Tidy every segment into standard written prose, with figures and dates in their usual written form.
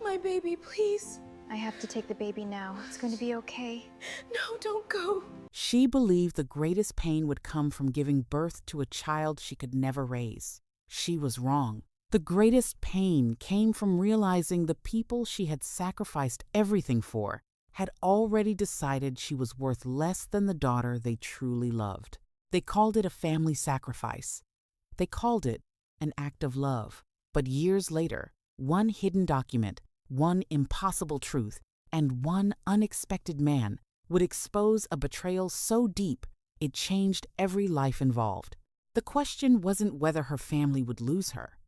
My baby, please. I have to take the baby now. It's going to be okay. No, don't go. She believed the greatest pain would come from giving birth to a child she could never raise. She was wrong. The greatest pain came from realizing the people she had sacrificed everything for had already decided she was worth less than the daughter they truly loved. They called it a family sacrifice. They called it an act of love. But years later, one hidden document, one impossible truth, and one unexpected man would expose a betrayal so deep it changed every life involved. The question wasn't whether her family would lose her.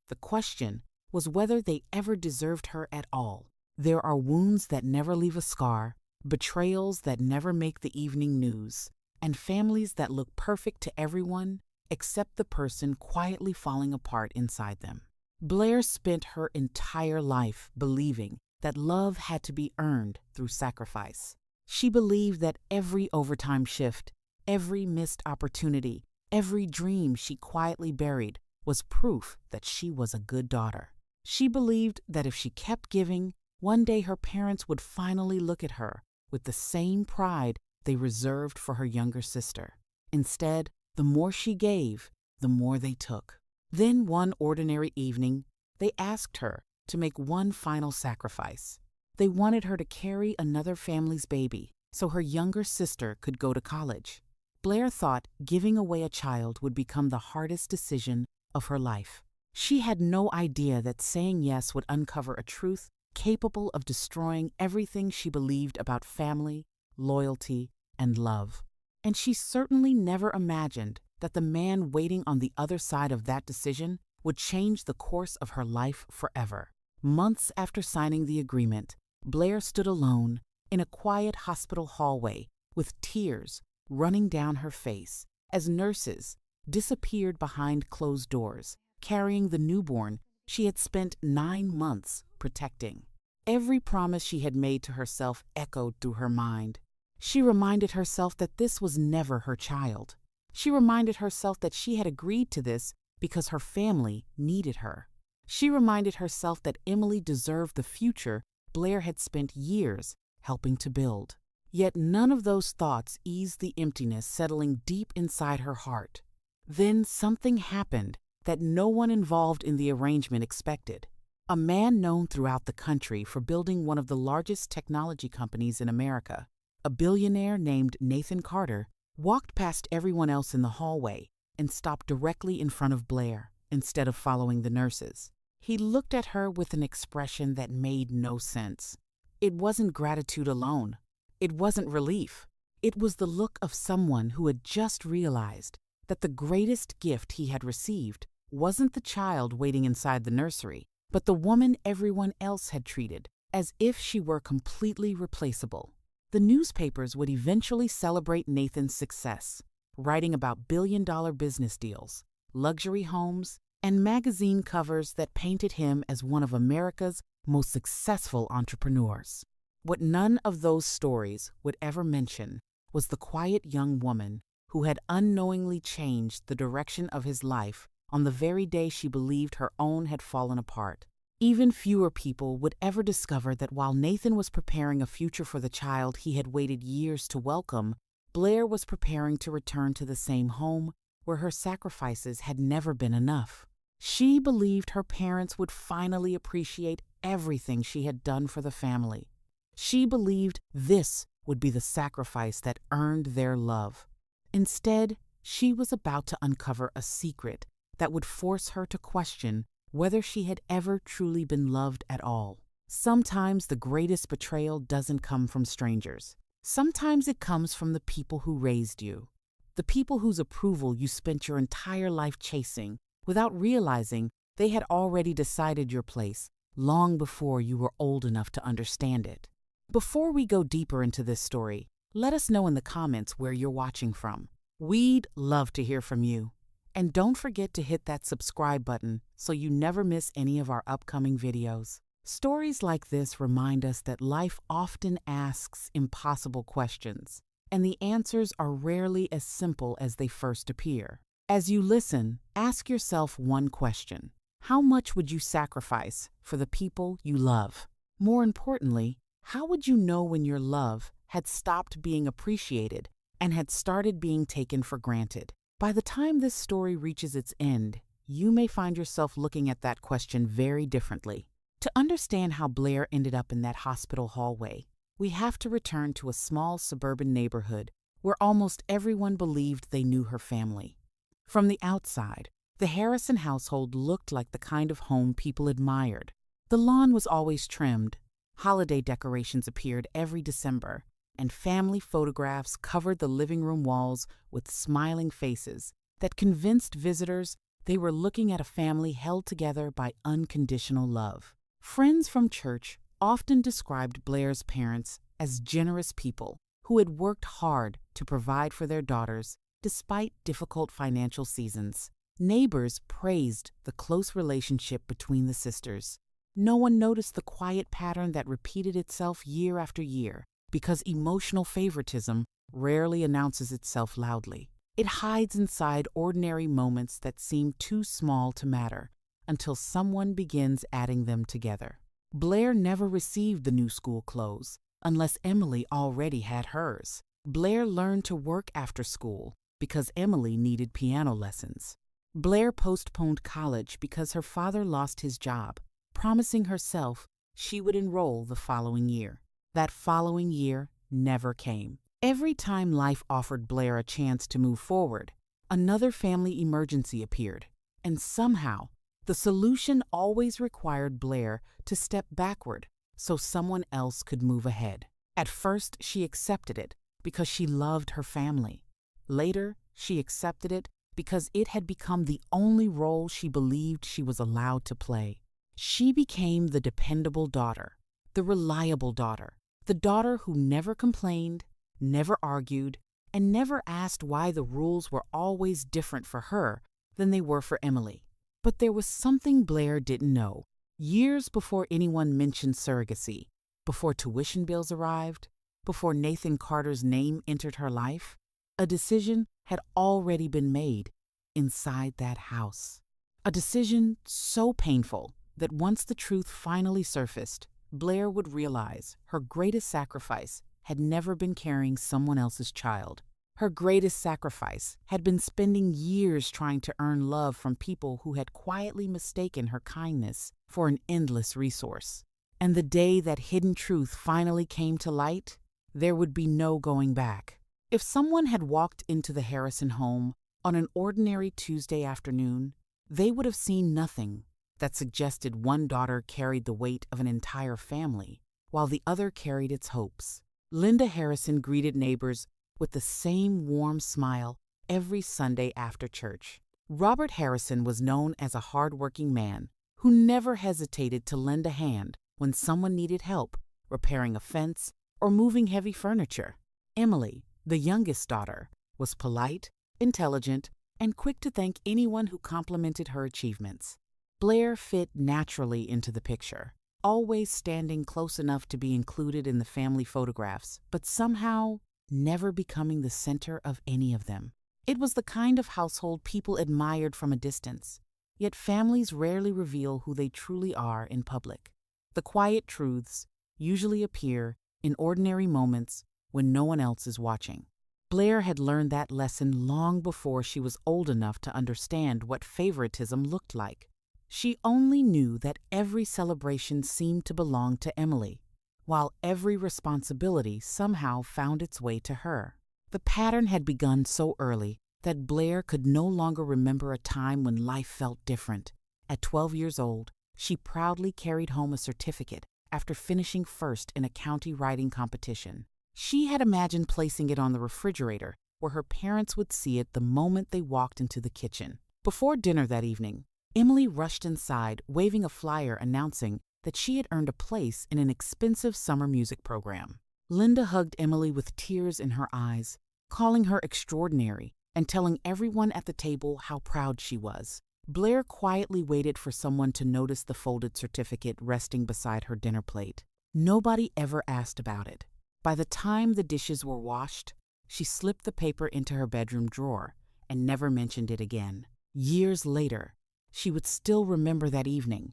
The question was whether they ever deserved her at all. There are wounds that never leave a scar, betrayals that never make the evening news, and families that look perfect to everyone except the person quietly falling apart inside them. Blair spent her entire life believing that love had to be earned through sacrifice. She believed that every overtime shift, every missed opportunity, every dream she quietly buried was proof that she was a good daughter. She believed that if she kept giving, one day her parents would finally look at her with the same pride they reserved for her younger sister. Instead, the more she gave, the more they took. Then one ordinary evening, they asked her to make one final sacrifice. They wanted her to carry another family's baby so her younger sister could go to college. Blair thought giving away a child would become the hardest decision of her life. She had no idea that saying yes would uncover a truth capable of destroying everything she believed about family, loyalty, and love. And she certainly never imagined that the man waiting on the other side of that decision would change the course of her life forever. Months after signing the agreement, Blair stood alone in a quiet hospital hallway with tears running down her face as nurses disappeared behind closed doors, carrying the newborn she had spent 9 months protecting. Every promise she had made to herself echoed through her mind. She reminded herself that this was never her child. She reminded herself that she had agreed to this because her family needed her. She reminded herself that Emily deserved the future Blair had spent years helping to build. Yet none of those thoughts eased the emptiness settling deep inside her heart. Then something happened that no one involved in the arrangement expected. A man known throughout the country for building one of the largest technology companies in America, a billionaire named Nathan Carter, walked past everyone else in the hallway and stopped directly in front of Blair instead of following the nurses. He looked at her with an expression that made no sense. It wasn't gratitude alone. It wasn't relief. It was the look of someone who had just realized that the greatest gift he had received wasn't the child waiting inside the nursery, but the woman everyone else had treated as if she were completely replaceable. The newspapers would eventually celebrate Nathan's success, writing about billion-dollar business deals, luxury homes, and magazine covers that painted him as one of America's most successful entrepreneurs. What none of those stories would ever mention was the quiet young woman who had unknowingly changed the direction of his life on the very day she believed her own had fallen apart. Even fewer people would ever discover that while Nathan was preparing a future for the child he had waited years to welcome, Blair was preparing to return to the same home where her sacrifices had never been enough. She believed her parents would finally appreciate everything she had done for the family. She believed this would be the sacrifice that earned their love. Instead, she was about to uncover a secret that would force her to question whether she had ever truly been loved at all. Sometimes the greatest betrayal doesn't come from strangers. Sometimes it comes from the people who raised you, the people whose approval you spent your entire life chasing without realizing they had already decided your place long before you were old enough to understand it. Before we go deeper into this story, let us know in the comments where you're watching from. We'd love to hear from you. And don't forget to hit that subscribe button so you never miss any of our upcoming videos. Stories like this remind us that life often asks impossible questions, and the answers are rarely as simple as they first appear. As you listen, ask yourself one question. How much would you sacrifice for the people you love? More importantly, how would you know when your love had stopped being appreciated and had started being taken for granted? By the time this story reaches its end, you may find yourself looking at that question very differently. To understand how Blair ended up in that hospital hallway, we have to return to a small suburban neighborhood where almost everyone believed they knew her family. From the outside, the Harrison household looked like the kind of home people admired. The lawn was always trimmed, holiday decorations appeared every December, and family photographs covered the living room walls with smiling faces that convinced visitors they were looking at a family held together by unconditional love. Friends from church often described Blair's parents as generous people who had worked hard to provide for their daughters despite difficult financial seasons. Neighbors praised the close relationship between the sisters. No one noticed the quiet pattern that repeated itself year after year because emotional favoritism rarely announces itself loudly. It hides inside ordinary moments that seem too small to matter until someone begins adding them together. Blair never received the new school clothes unless Emily already had hers. Blair learned to work after school because Emily needed piano lessons. Blair postponed college because her father lost his job, promising herself she would enroll the following year. That following year never came. Every time life offered Blair a chance to move forward, another family emergency appeared, and somehow the solution always required Blair to step backward so someone else could move ahead. At first, she accepted it because she loved her family. Later, she accepted it because it had become the only role she believed she was allowed to play. She became the dependable daughter, the reliable daughter, the daughter who never complained, never argued, and never asked why the rules were always different for her than they were for Emily. But there was something Blair didn't know. Years before anyone mentioned surrogacy, before tuition bills arrived, before Nathan Carter's name entered her life, a decision had already been made inside that house. A decision so painful that once the truth finally surfaced, Blair would realize her greatest sacrifice had never been carrying someone else's child. Her greatest sacrifice had been spending years trying to earn love from people who had quietly mistaken her kindness for an endless resource. And the day that hidden truth finally came to light, there would be no going back. If someone had walked into the Harrison home on an ordinary Tuesday afternoon, they would have seen nothing that suggested one daughter carried the weight of an entire family, while the other carried its hopes. Linda Harrison greeted neighbors with the same warm smile every Sunday after church. Robert Harrison was known as a hard-working man who never hesitated to lend a hand when someone needed help repairing a fence or moving heavy furniture. Emily, the youngest daughter, was polite, intelligent, and quick to thank anyone who complimented her achievements. Blair fit naturally into the picture, always standing close enough to be included in the family photographs, but somehow never becoming the center of any of them. It was the kind of household people admired from a distance, yet families rarely reveal who they truly are in public. The quiet truths usually appear in ordinary moments when no one else is watching. Blair had learned that lesson long before she was old enough to understand what favoritism looked like. She only knew that every celebration seemed to belong to Emily, while every responsibility somehow found its way to her. The pattern had begun so early that Blair could no longer remember a time when life felt different. At 12 years old, she proudly carried home a certificate after finishing first in a county writing competition. She had imagined placing it on the refrigerator where her parents would see it the moment they walked into the kitchen. Before dinner that evening, Emily rushed inside, waving a flyer announcing that she had earned a place in an expensive summer music program. Linda hugged Emily with tears in her eyes, calling her extraordinary and telling everyone at the table how proud she was. Blair quietly waited for someone to notice the folded certificate resting beside her dinner plate. Nobody ever asked about it. By the time the dishes were washed, she slipped the paper into her bedroom drawer and never mentioned it again. Years later, she would still remember that evening.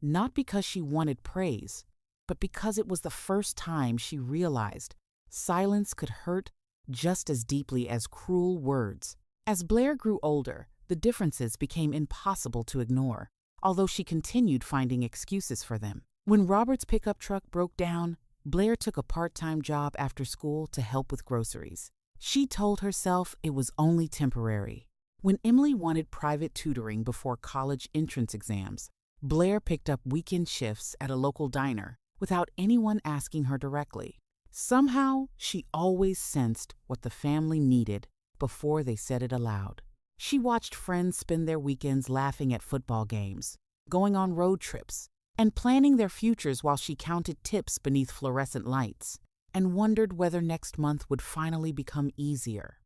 Not because she wanted praise, but because it was the first time she realized silence could hurt just as deeply as cruel words. As Blair grew older, the differences became impossible to ignore, although she continued finding excuses for them. When Robert's pickup truck broke down, Blair took a part-time job after school to help with groceries. She told herself it was only temporary. When Emily wanted private tutoring before college entrance exams, Blair picked up weekend shifts at a local diner without anyone asking her directly. Somehow, she always sensed what the family needed before they said it aloud. She watched friends spend their weekends laughing at football games, going on road trips, and planning their futures while she counted tips beneath fluorescent lights and wondered whether next month would finally become easier.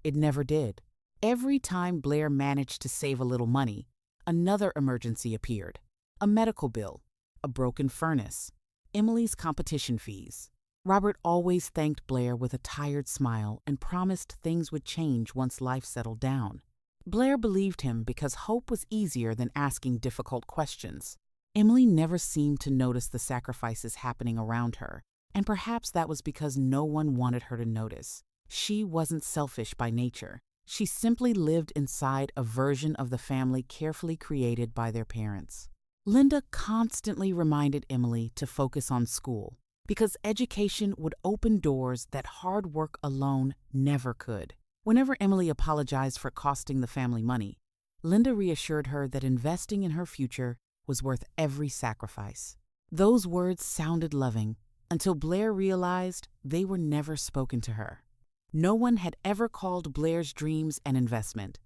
It never did. Every time Blair managed to save a little money, another emergency appeared. A medical bill, a broken furnace, Emily's competition fees. Robert always thanked Blair with a tired smile and promised things would change once life settled down. Blair believed him because hope was easier than asking difficult questions. Emily never seemed to notice the sacrifices happening around her, and perhaps that was because no one wanted her to notice. She wasn't selfish by nature. She simply lived inside a version of the family carefully created by their parents. Linda constantly reminded Emily to focus on school, because education would open doors that hard work alone never could. Whenever Emily apologized for costing the family money, Linda reassured her that investing in her future was worth every sacrifice. Those words sounded loving until Blair realized they were never spoken to her. No one had ever called Blair's dreams an investment.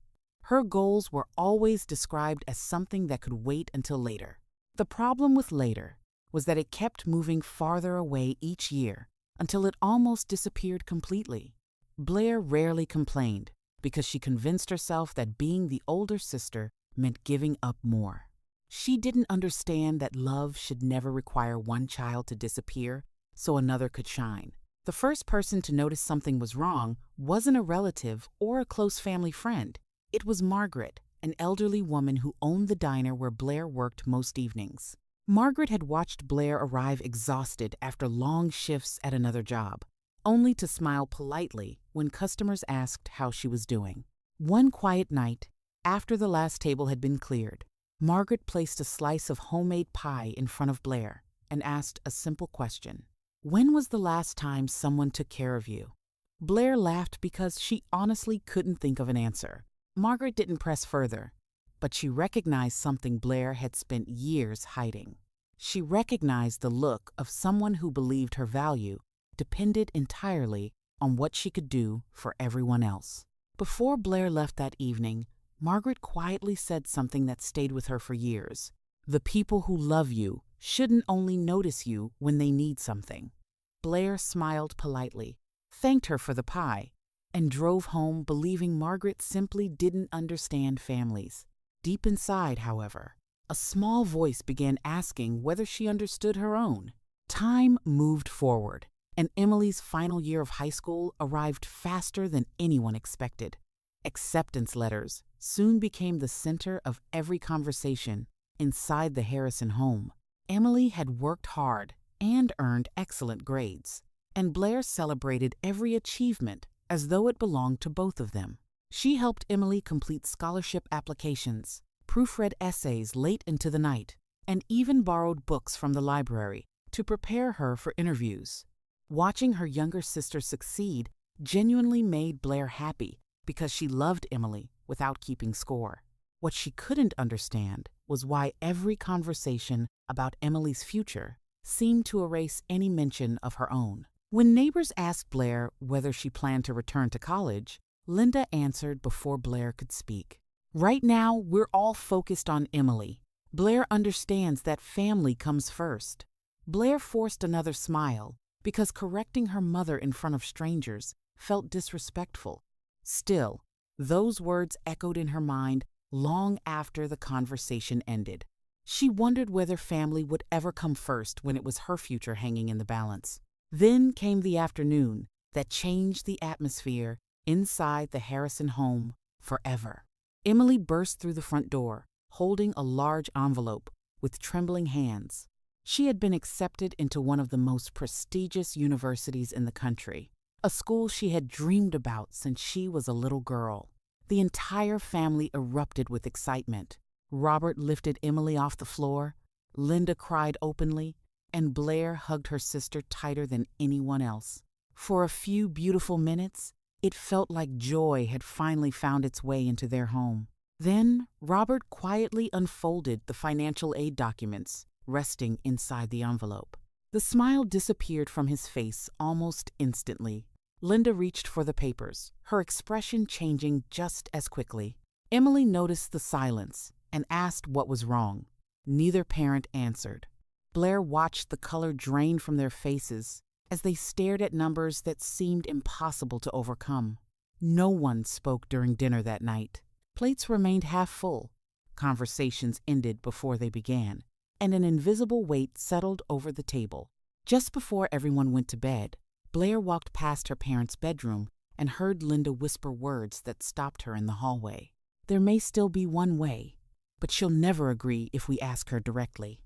Her goals were always described as something that could wait until later. The problem with later was that it kept moving farther away each year until it almost disappeared completely. Blair rarely complained because she convinced herself that being the older sister meant giving up more. She didn't understand that love should never require one child to disappear so another could shine. The first person to notice something was wrong wasn't a relative or a close family friend. It was Margaret, an elderly woman who owned the diner where Blair worked most evenings. Margaret had watched Blair arrive exhausted after long shifts at another job, only to smile politely when customers asked how she was doing. One quiet night, after the last table had been cleared, Margaret placed a slice of homemade pie in front of Blair and asked a simple question. "When was the last time someone took care of you?" Blair laughed because she honestly couldn't think of an answer. Margaret didn't press further, but she recognized something Blair had spent years hiding. She recognized the look of someone who believed her value depended entirely on what she could do for everyone else. Before Blair left that evening, Margaret quietly said something that stayed with her for years. "The people who love you shouldn't only notice you when they need something." Blair smiled politely, thanked her for the pie, and drove home believing Margaret simply didn't understand families. Deep inside, however, a small voice began asking whether she understood her own. Time moved forward, and Emily's final year of high school arrived faster than anyone expected. Acceptance letters soon became the center of every conversation inside the Harrison home. Emily had worked hard and earned excellent grades, and Blair celebrated every achievement as though it belonged to both of them. She helped Emily complete scholarship applications, proofread essays late into the night, and even borrowed books from the library to prepare her for interviews. Watching her younger sister succeed genuinely made Blair happy because she loved Emily without keeping score. What she couldn't understand was why every conversation about Emily's future seemed to erase any mention of her own. When neighbors asked Blair whether she planned to return to college, Linda answered before Blair could speak. "Right now, we're all focused on Emily. Blair understands that family comes first." Blair forced another smile because correcting her mother in front of strangers felt disrespectful. Still, those words echoed in her mind long after the conversation ended. She wondered whether family would ever come first when it was her future hanging in the balance. Then came the afternoon that changed the atmosphere inside the Harrison home forever. Emily burst through the front door, holding a large envelope with trembling hands. She had been accepted into one of the most prestigious universities in the country, a school she had dreamed about since she was a little girl. The entire family erupted with excitement. Robert lifted Emily off the floor, Linda cried openly, and Blair hugged her sister tighter than anyone else. For a few beautiful minutes, it felt like joy had finally found its way into their home. Then, Robert quietly unfolded the financial aid documents resting inside the envelope. The smile disappeared from his face almost instantly. Linda reached for the papers, her expression changing just as quickly. Emily noticed the silence and asked what was wrong. Neither parent answered. Blair watched the color drain from their faces as they stared at numbers that seemed impossible to overcome. No one spoke during dinner that night. Plates remained half full. Conversations ended before they began, and an invisible weight settled over the table. Just before everyone went to bed, Blair walked past her parents' bedroom and heard Linda whisper words that stopped her in the hallway. There may still be one way, but she'll never agree if we ask her directly.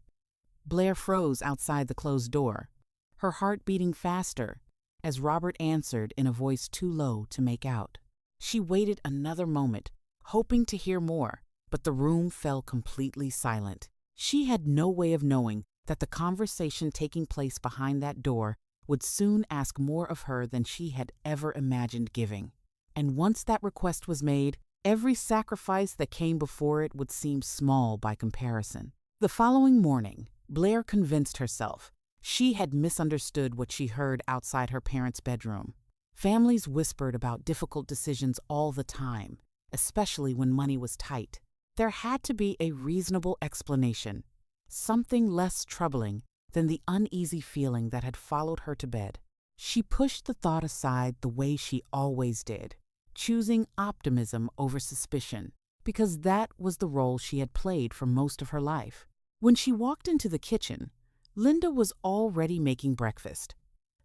Blair froze outside the closed door, her heart beating faster as Robert answered in a voice too low to make out. She waited another moment, hoping to hear more, but the room fell completely silent. She had no way of knowing that the conversation taking place behind that door would soon ask more of her than she had ever imagined giving. And once that request was made, every sacrifice that came before it would seem small by comparison. The following morning, Blair convinced herself she had misunderstood what she heard outside her parents' bedroom. Families whispered about difficult decisions all the time, especially when money was tight. There had to be a reasonable explanation, something less troubling than the uneasy feeling that had followed her to bed. She pushed the thought aside the way she always did, choosing optimism over suspicion, because that was the role she had played for most of her life. When she walked into the kitchen, Linda was already making breakfast,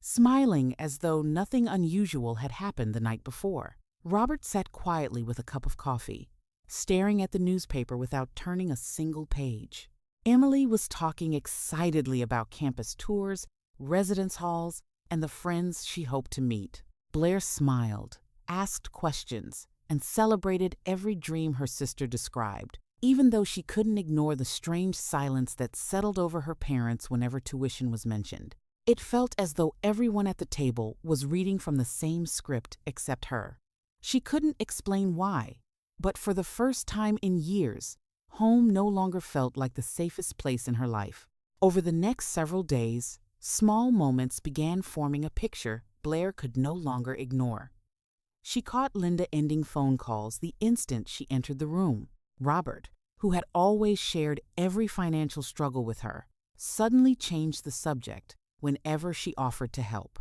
smiling as though nothing unusual had happened the night before. Robert sat quietly with a cup of coffee, staring at the newspaper without turning a single page. Emily was talking excitedly about campus tours, residence halls, and the friends she hoped to meet. Blair smiled, asked questions, and celebrated every dream her sister described, even though she couldn't ignore the strange silence that settled over her parents whenever tuition was mentioned. It felt as though everyone at the table was reading from the same script except her. She couldn't explain why, but for the first time in years, home no longer felt like the safest place in her life. Over the next several days, small moments began forming a picture Blair could no longer ignore. She caught Linda ending phone calls the instant she entered the room. Robert, who had always shared every financial struggle with her, suddenly changed the subject whenever she offered to help.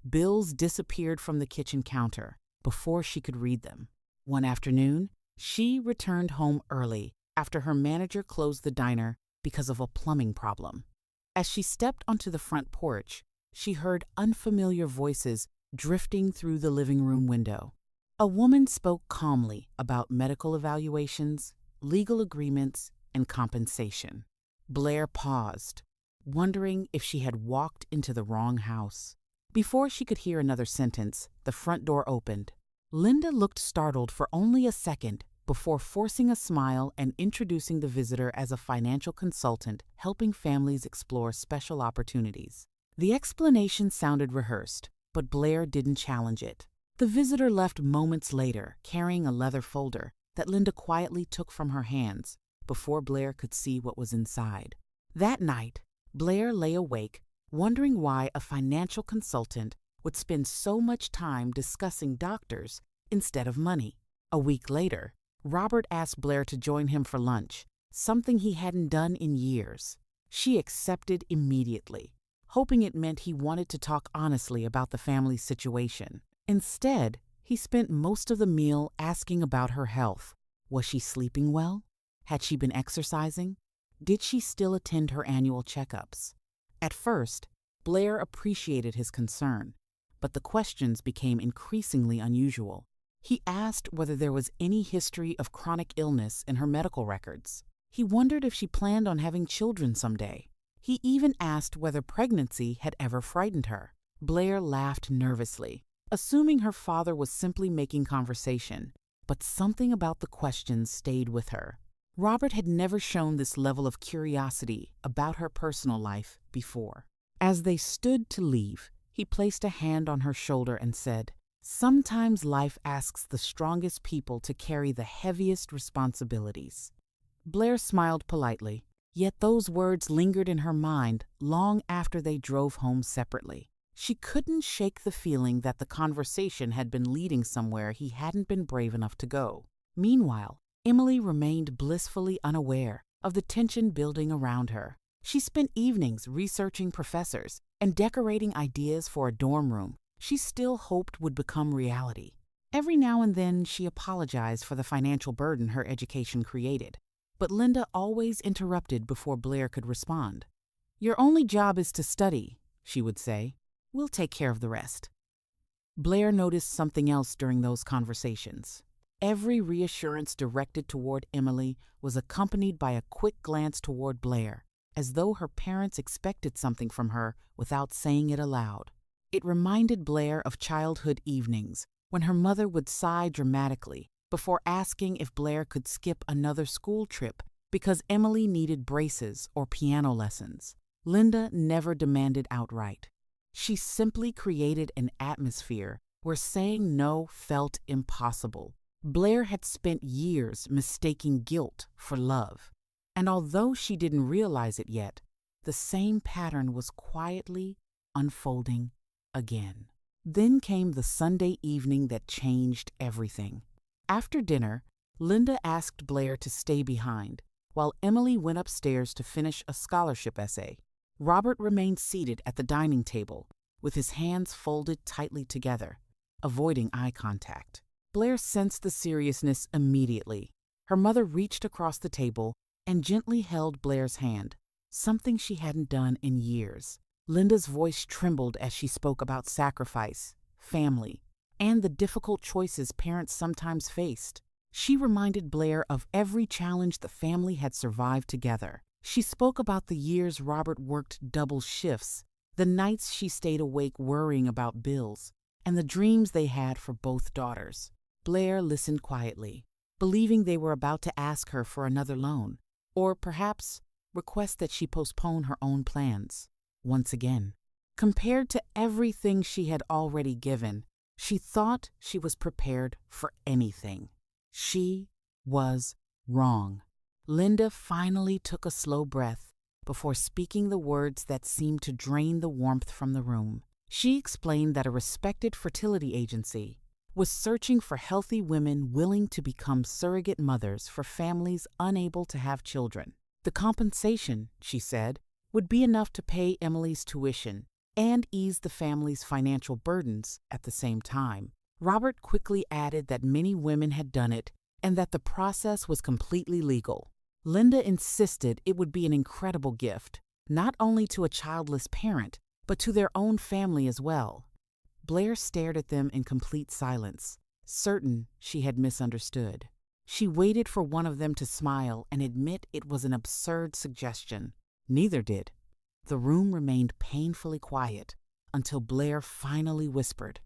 Bills disappeared from the kitchen counter before she could read them. One afternoon, she returned home early after her manager closed the diner because of a plumbing problem. As she stepped onto the front porch, she heard unfamiliar voices drifting through the living room window. A woman spoke calmly about medical evaluations, legal agreements, and compensation. Blair paused, wondering if she had walked into the wrong house. Before she could hear another sentence, the front door opened. Linda looked startled for only a second before forcing a smile and introducing the visitor as a financial consultant helping families explore special opportunities. The explanation sounded rehearsed, but Blair didn't challenge it. The visitor left moments later, carrying a leather folder that Linda quietly took from her hands before Blair could see what was inside. That night, Blair lay awake, wondering why a financial consultant would spend so much time discussing doctors instead of money. A week later, Robert asked Blair to join him for lunch, something he hadn't done in years. She accepted immediately, hoping it meant he wanted to talk honestly about the family's situation. Instead, he spent most of the meal asking about her health. Was she sleeping well? Had she been exercising? Did she still attend her annual checkups? At first, Blair appreciated his concern, but the questions became increasingly unusual. He asked whether there was any history of chronic illness in her medical records. He wondered if she planned on having children someday. He even asked whether pregnancy had ever frightened her. Blair laughed nervously, assuming her father was simply making conversation, but something about the questions stayed with her. Robert had never shown this level of curiosity about her personal life before. As they stood to leave, he placed a hand on her shoulder and said, "Sometimes life asks the strongest people to carry the heaviest responsibilities." Blair smiled politely, yet those words lingered in her mind long after they drove home separately. She couldn't shake the feeling that the conversation had been leading somewhere he hadn't been brave enough to go. Meanwhile, Emily remained blissfully unaware of the tension building around her. She spent evenings researching professors and decorating ideas for a dorm room she still hoped would become reality. Every now and then she apologized for the financial burden her education created, but Linda always interrupted before Blair could respond. "Your only job is to study," she would say. "We'll take care of the rest." Blair noticed something else during those conversations. Every reassurance directed toward Emily was accompanied by a quick glance toward Blair, as though her parents expected something from her without saying it aloud. It reminded Blair of childhood evenings when her mother would sigh dramatically before asking if Blair could skip another school trip because Emily needed braces or piano lessons. Linda never demanded outright. She simply created an atmosphere where saying no felt impossible. Blair had spent years mistaking guilt for love, and although she didn't realize it yet, the same pattern was quietly unfolding again. Then came the Sunday evening that changed everything. After dinner, Linda asked Blair to stay behind, while Emily went upstairs to finish a scholarship essay. Robert remained seated at the dining table, with his hands folded tightly together, avoiding eye contact. Blair sensed the seriousness immediately. Her mother reached across the table and gently held Blair's hand, something she hadn't done in years. Linda's voice trembled as she spoke about sacrifice, family, and the difficult choices parents sometimes faced. She reminded Blair of every challenge the family had survived together. She spoke about the years Robert worked double shifts, the nights she stayed awake worrying about bills, and the dreams they had for both daughters. Blair listened quietly, believing they were about to ask her for another loan, or perhaps request that she postpone her own plans. Once again, compared to everything she had already given, she thought she was prepared for anything. She was wrong. Linda finally took a slow breath before speaking the words that seemed to drain the warmth from the room. She explained that a respected fertility agency was searching for healthy women willing to become surrogate mothers for families unable to have children. The compensation, she said, would be enough to pay Emily's tuition and ease the family's financial burdens at the same time. Robert quickly added that many women had done it and that the process was completely legal. Linda insisted it would be an incredible gift, not only to a childless parent, but to their own family as well. Blair stared at them in complete silence, certain she had misunderstood. She waited for one of them to smile and admit it was an absurd suggestion. Neither did. The room remained painfully quiet until Blair finally whispered,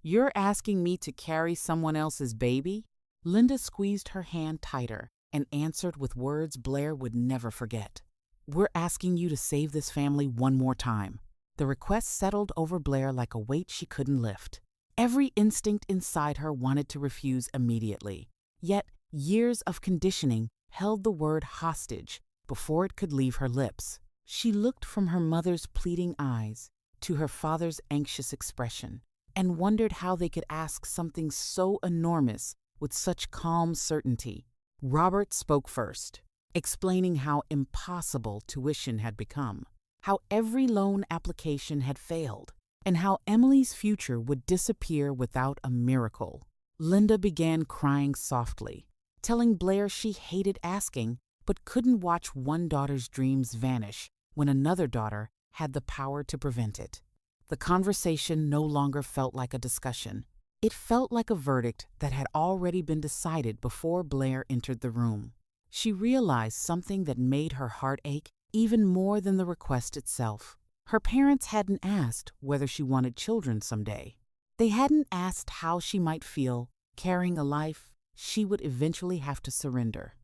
"You're asking me to carry someone else's baby?" Linda squeezed her hand tighter and answered with words Blair would never forget. "We're asking you to save this family one more time." The request settled over Blair like a weight she couldn't lift. Every instinct inside her wanted to refuse immediately. Yet, years of conditioning held the word hostage before it could leave her lips. She looked from her mother's pleading eyes to her father's anxious expression and wondered how they could ask something so enormous with such calm certainty. Robert spoke first, explaining how impossible tuition had become, how every loan application had failed, and how Emily's future would disappear without a miracle. Linda began crying softly, telling Blair she hated asking but couldn't watch one daughter's dreams vanish when another daughter had the power to prevent it. The conversation no longer felt like a discussion. It felt like a verdict that had already been decided before Blair entered the room. she realized something that made her heart ache even more than the request itself. Her parents hadn't asked whether she wanted children someday. They hadn't asked how she might feel carrying a life she would eventually have to surrender.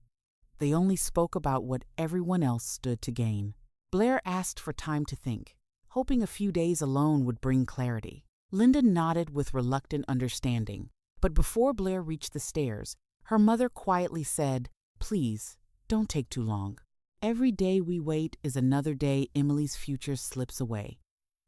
They only spoke about what everyone else stood to gain. Blair asked for time to think, hoping a few days alone would bring clarity. Linda nodded with reluctant understanding, but before Blair reached the stairs, her mother quietly said, "Please, don't take too long. Every day we wait is another day Emily's future slips away."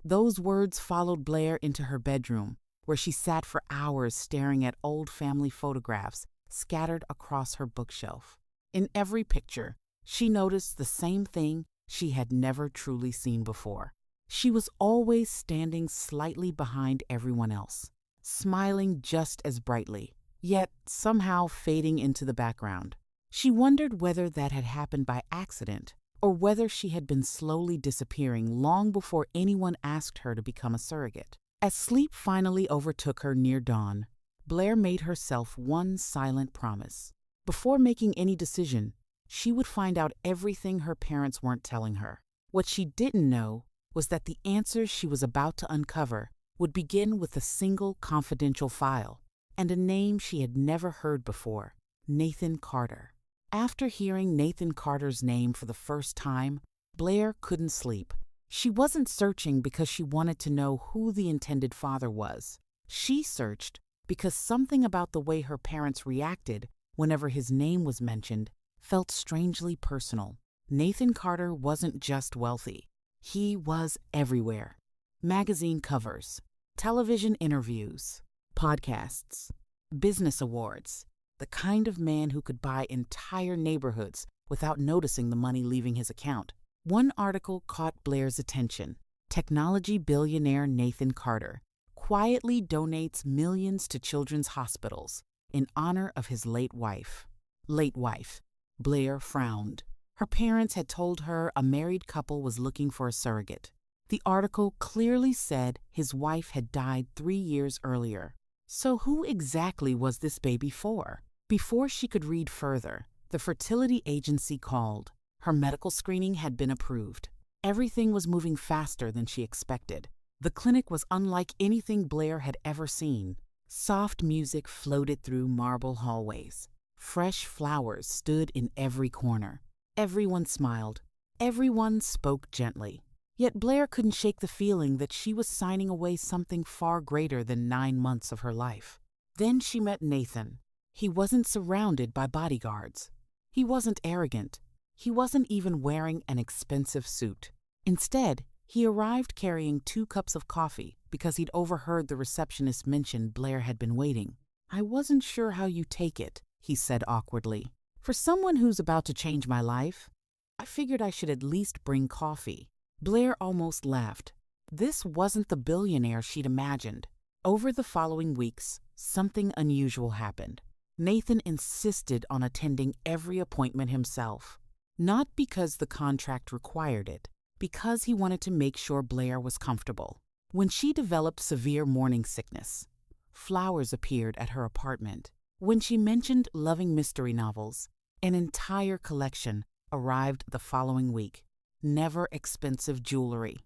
Those words followed Blair into her bedroom, where she sat for hours staring at old family photographs scattered across her bookshelf. In every picture, she noticed the same thing she had never truly seen before. She was always standing slightly behind everyone else, smiling just as brightly, yet somehow fading into the background. She wondered whether that had happened by accident or whether she had been slowly disappearing long before anyone asked her to become a surrogate. As sleep finally overtook her near dawn, Blair made herself one silent promise. Before making any decision, she would find out everything her parents weren't telling her. What she didn't know was that the answers she was about to uncover would begin with a single confidential file and a name she had never heard before, Nathan Carter. After hearing Nathan Carter's name for the first time, Blair couldn't sleep. She wasn't searching because she wanted to know who the intended father was. She searched because something about the way her parents reacted whenever his name was mentioned felt strangely personal. Nathan Carter wasn't just wealthy. He was everywhere. Magazine covers, television interviews, podcasts, business awards. The kind of man who could buy entire neighborhoods without noticing the money leaving his account. One article caught Blair's attention. Technology billionaire Nathan Carter quietly donates millions to children's hospitals in honor of his late wife. Late wife. Blair frowned. Her parents had told her a married couple was looking for a surrogate. The article clearly said his wife had died 3 years earlier. So who exactly was this baby for? Before she could read further, the fertility agency called. Her medical screening had been approved. Everything was moving faster than she expected. The clinic was unlike anything Blair had ever seen. Soft music floated through marble hallways. Fresh flowers stood in every corner. Everyone smiled. Everyone spoke gently. Yet Blair couldn't shake the feeling that she was signing away something far greater than 9 months of her life. Then she met Nathan. He wasn't surrounded by bodyguards. He wasn't arrogant. He wasn't even wearing an expensive suit. Instead, he arrived carrying 2 cups of coffee because he'd overheard the receptionist mention Blair had been waiting. "I wasn't sure how you take it," he said awkwardly. "For someone who's about to change my life, I figured I should at least bring coffee." Blair almost laughed. This wasn't the billionaire she'd imagined. Over the following weeks, something unusual happened. Nathan insisted on attending every appointment himself. Not because the contract required it, because he wanted to make sure Blair was comfortable. When she developed severe morning sickness, flowers appeared at her apartment. When she mentioned loving mystery novels, an entire collection arrived the following week. Never expensive jewelry,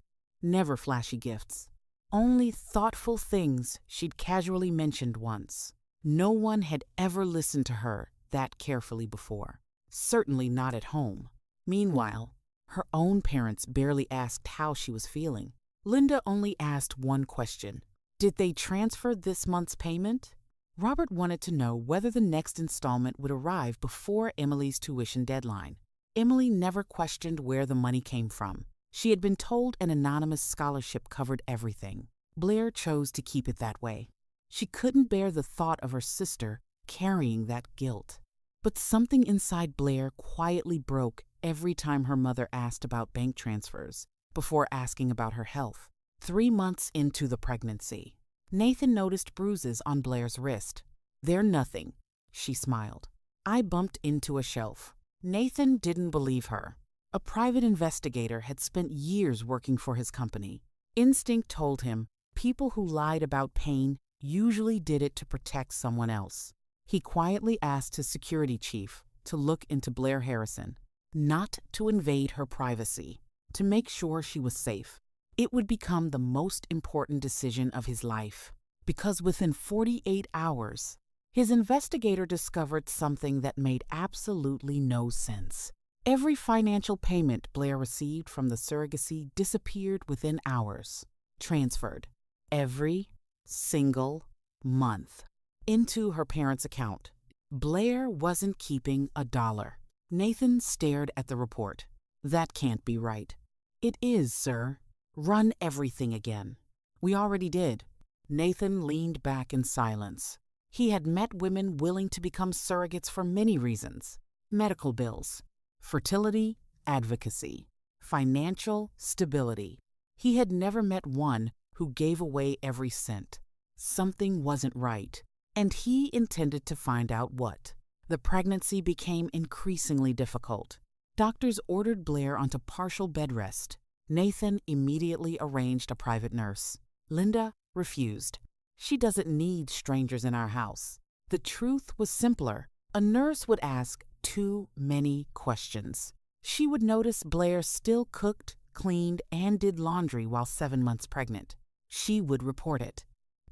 never flashy gifts, only thoughtful things she'd casually mentioned once. No one had ever listened to her that carefully before, certainly not at home. Meanwhile, her own parents barely asked how she was feeling. Linda only asked one question: did they transfer this month's payment? Robert wanted to know whether the next installment would arrive before Emily's tuition deadline. Emily never questioned where the money came from. She had been told an anonymous scholarship covered everything. Blair chose to keep it that way. She couldn't bear the thought of her sister carrying that guilt. But something inside Blair quietly broke every time her mother asked about bank transfers before asking about her health. 3 months into the pregnancy, Nathan noticed bruises on Blair's wrist. "They're nothing," she smiled. "I bumped into a shelf." Nathan didn't believe her. A private investigator had spent years working for his company. Instinct told him people who lied about pain usually did it to protect someone else. He quietly asked his security chief, to look into Blair Harrison, not to invade her privacy, to make sure she was safe. It would become the most important decision of his life, because within 48 hours, his investigator discovered something that made absolutely no sense. Every financial payment Blair received from the surrogacy disappeared within hours, transferred every single month into her parents' account. Blair wasn't keeping a dollar. Nathan stared at the report. That can't be right. It is, sir. Run everything again. We already did. Nathan leaned back in silence. He had met women willing to become surrogates for many reasons: medical bills, fertility, advocacy, financial stability. He had never met one who gave away every cent. Something wasn't right, and he intended to find out what. The pregnancy became increasingly difficult. Doctors ordered Blair onto partial bed rest. Nathan immediately arranged a private nurse. Linda refused. She doesn't need strangers in our house. The truth was simpler. A nurse would ask too many questions. She would notice Blair still cooked, cleaned, and did laundry while 7 months pregnant. She would report it.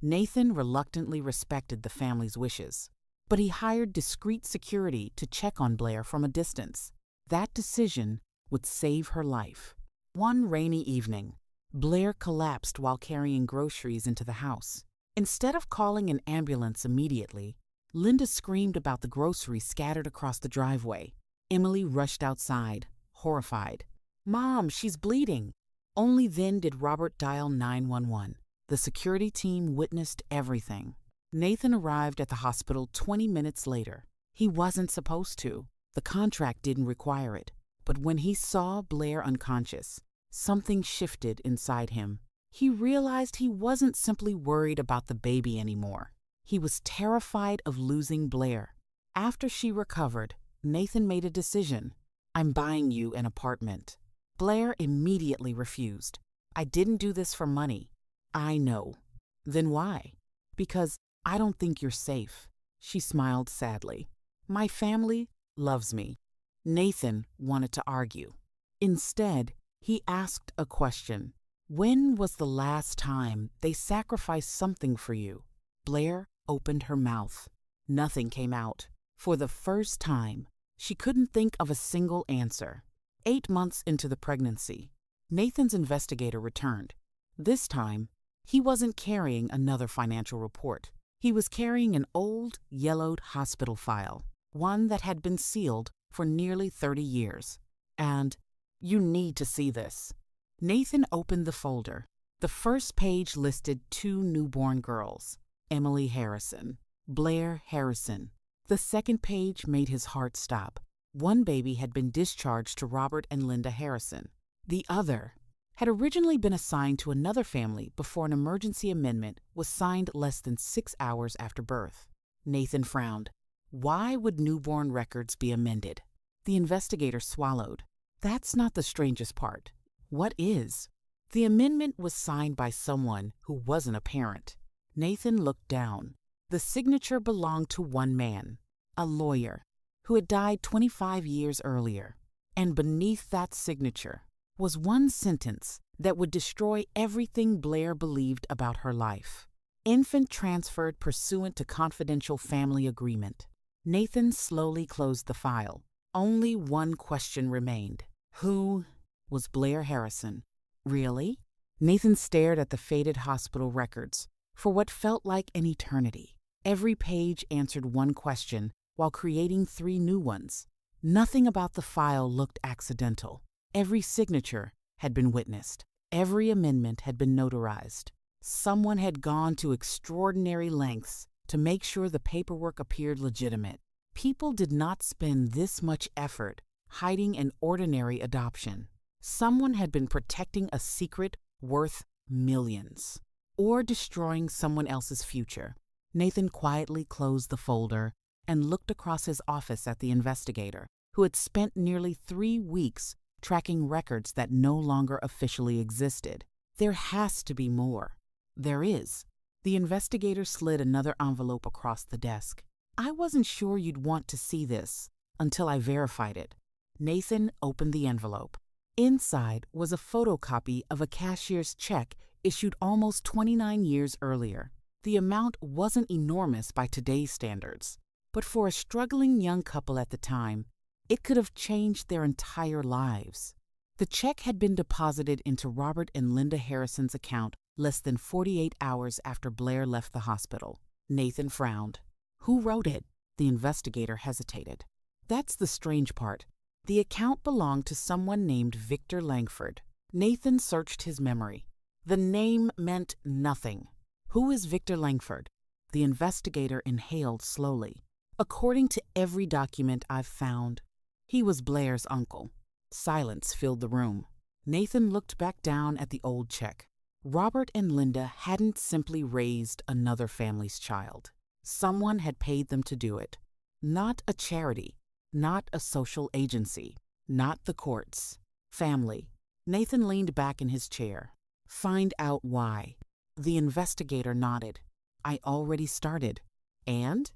Nathan reluctantly respected the family's wishes, but he hired discreet security to check on Blair from a distance. That decision would save her life. One rainy evening, Blair collapsed while carrying groceries into the house. Instead of calling an ambulance immediately, Linda screamed about the groceries scattered across the driveway. Emily rushed outside, horrified. "Mom, she's bleeding." Only then did Robert dial 911. The security team witnessed everything. Nathan arrived at the hospital 20 minutes later. He wasn't supposed to. The contract didn't require it. But when he saw Blair unconscious, something shifted inside him. He realized he wasn't simply worried about the baby anymore. He was terrified of losing Blair. After she recovered, Nathan made a decision. "I'm buying you an apartment." Blair immediately refused. "I didn't do this for money." "I know." "Then why?" "Because I don't think you're safe." She smiled sadly. "My family loves me." Nathan wanted to argue. Instead, he asked a question. "When was the last time they sacrificed something for you?" Blair opened her mouth. Nothing came out. For the first time, she couldn't think of a single answer. 8 months into the pregnancy, Nathan's investigator returned. This time, he wasn't carrying another financial report. He was carrying an old, yellowed hospital file, one that had been sealed for nearly 30 years. And, "You need to see this." Nathan opened the folder. The first page listed 2 newborn girls, Emily Harrison, Blair Harrison. The second page made his heart stop. One baby had been discharged to Robert and Linda Harrison. The other had originally been assigned to another family before an emergency amendment was signed less than 6 hours after birth. Nathan frowned. Why would newborn records be amended? The investigator swallowed. That's not the strangest part. What is? The amendment was signed by someone who wasn't a parent. Nathan looked down. The signature belonged to one man, a lawyer, who had died 25 years earlier. And beneath that signature was one sentence that would destroy everything Blair believed about her life. Infant transferred pursuant to confidential family agreement. Nathan slowly closed the file. Only one question remained. Who was Blair Harrison? Really? Nathan stared at the faded hospital records for what felt like an eternity. Every page answered one question while creating 3 new ones. Nothing about the file looked accidental. Every signature had been witnessed. Every amendment had been notarized. Someone had gone to extraordinary lengths to make sure the paperwork appeared legitimate. People did not spend this much effort hiding an ordinary adoption. Someone had been protecting a secret worth millions, or destroying someone else's future. Nathan quietly closed the folder and looked across his office at the investigator, who had spent nearly 3 weeks tracking records that no longer officially existed. There has to be more. There is. The investigator slid another envelope across the desk. I wasn't sure you'd want to see this. until I verified it. Nathan opened the envelope. Inside was a photocopy of a cashier's check issued almost 29 years earlier. The amount wasn't enormous by today's standards, but for a struggling young couple at the time, it could have changed their entire lives. The check had been deposited into Robert and Linda Harrison's account less than 48 hours after Blair left the hospital. Nathan frowned. Who wrote it? The investigator hesitated. That's the strange part. The account belonged to someone named Victor Langford. Nathan searched his memory. The name meant nothing. Who is Victor Langford? The investigator inhaled slowly. According to every document I've found, he was Blair's uncle. Silence filled the room. Nathan looked back down at the old check. Robert and Linda hadn't simply raised another family's child. Someone had paid them to do it. Not a charity, not a social agency, not the courts. Family. Nathan leaned back in his chair. Find out why. The investigator nodded. I already started. And?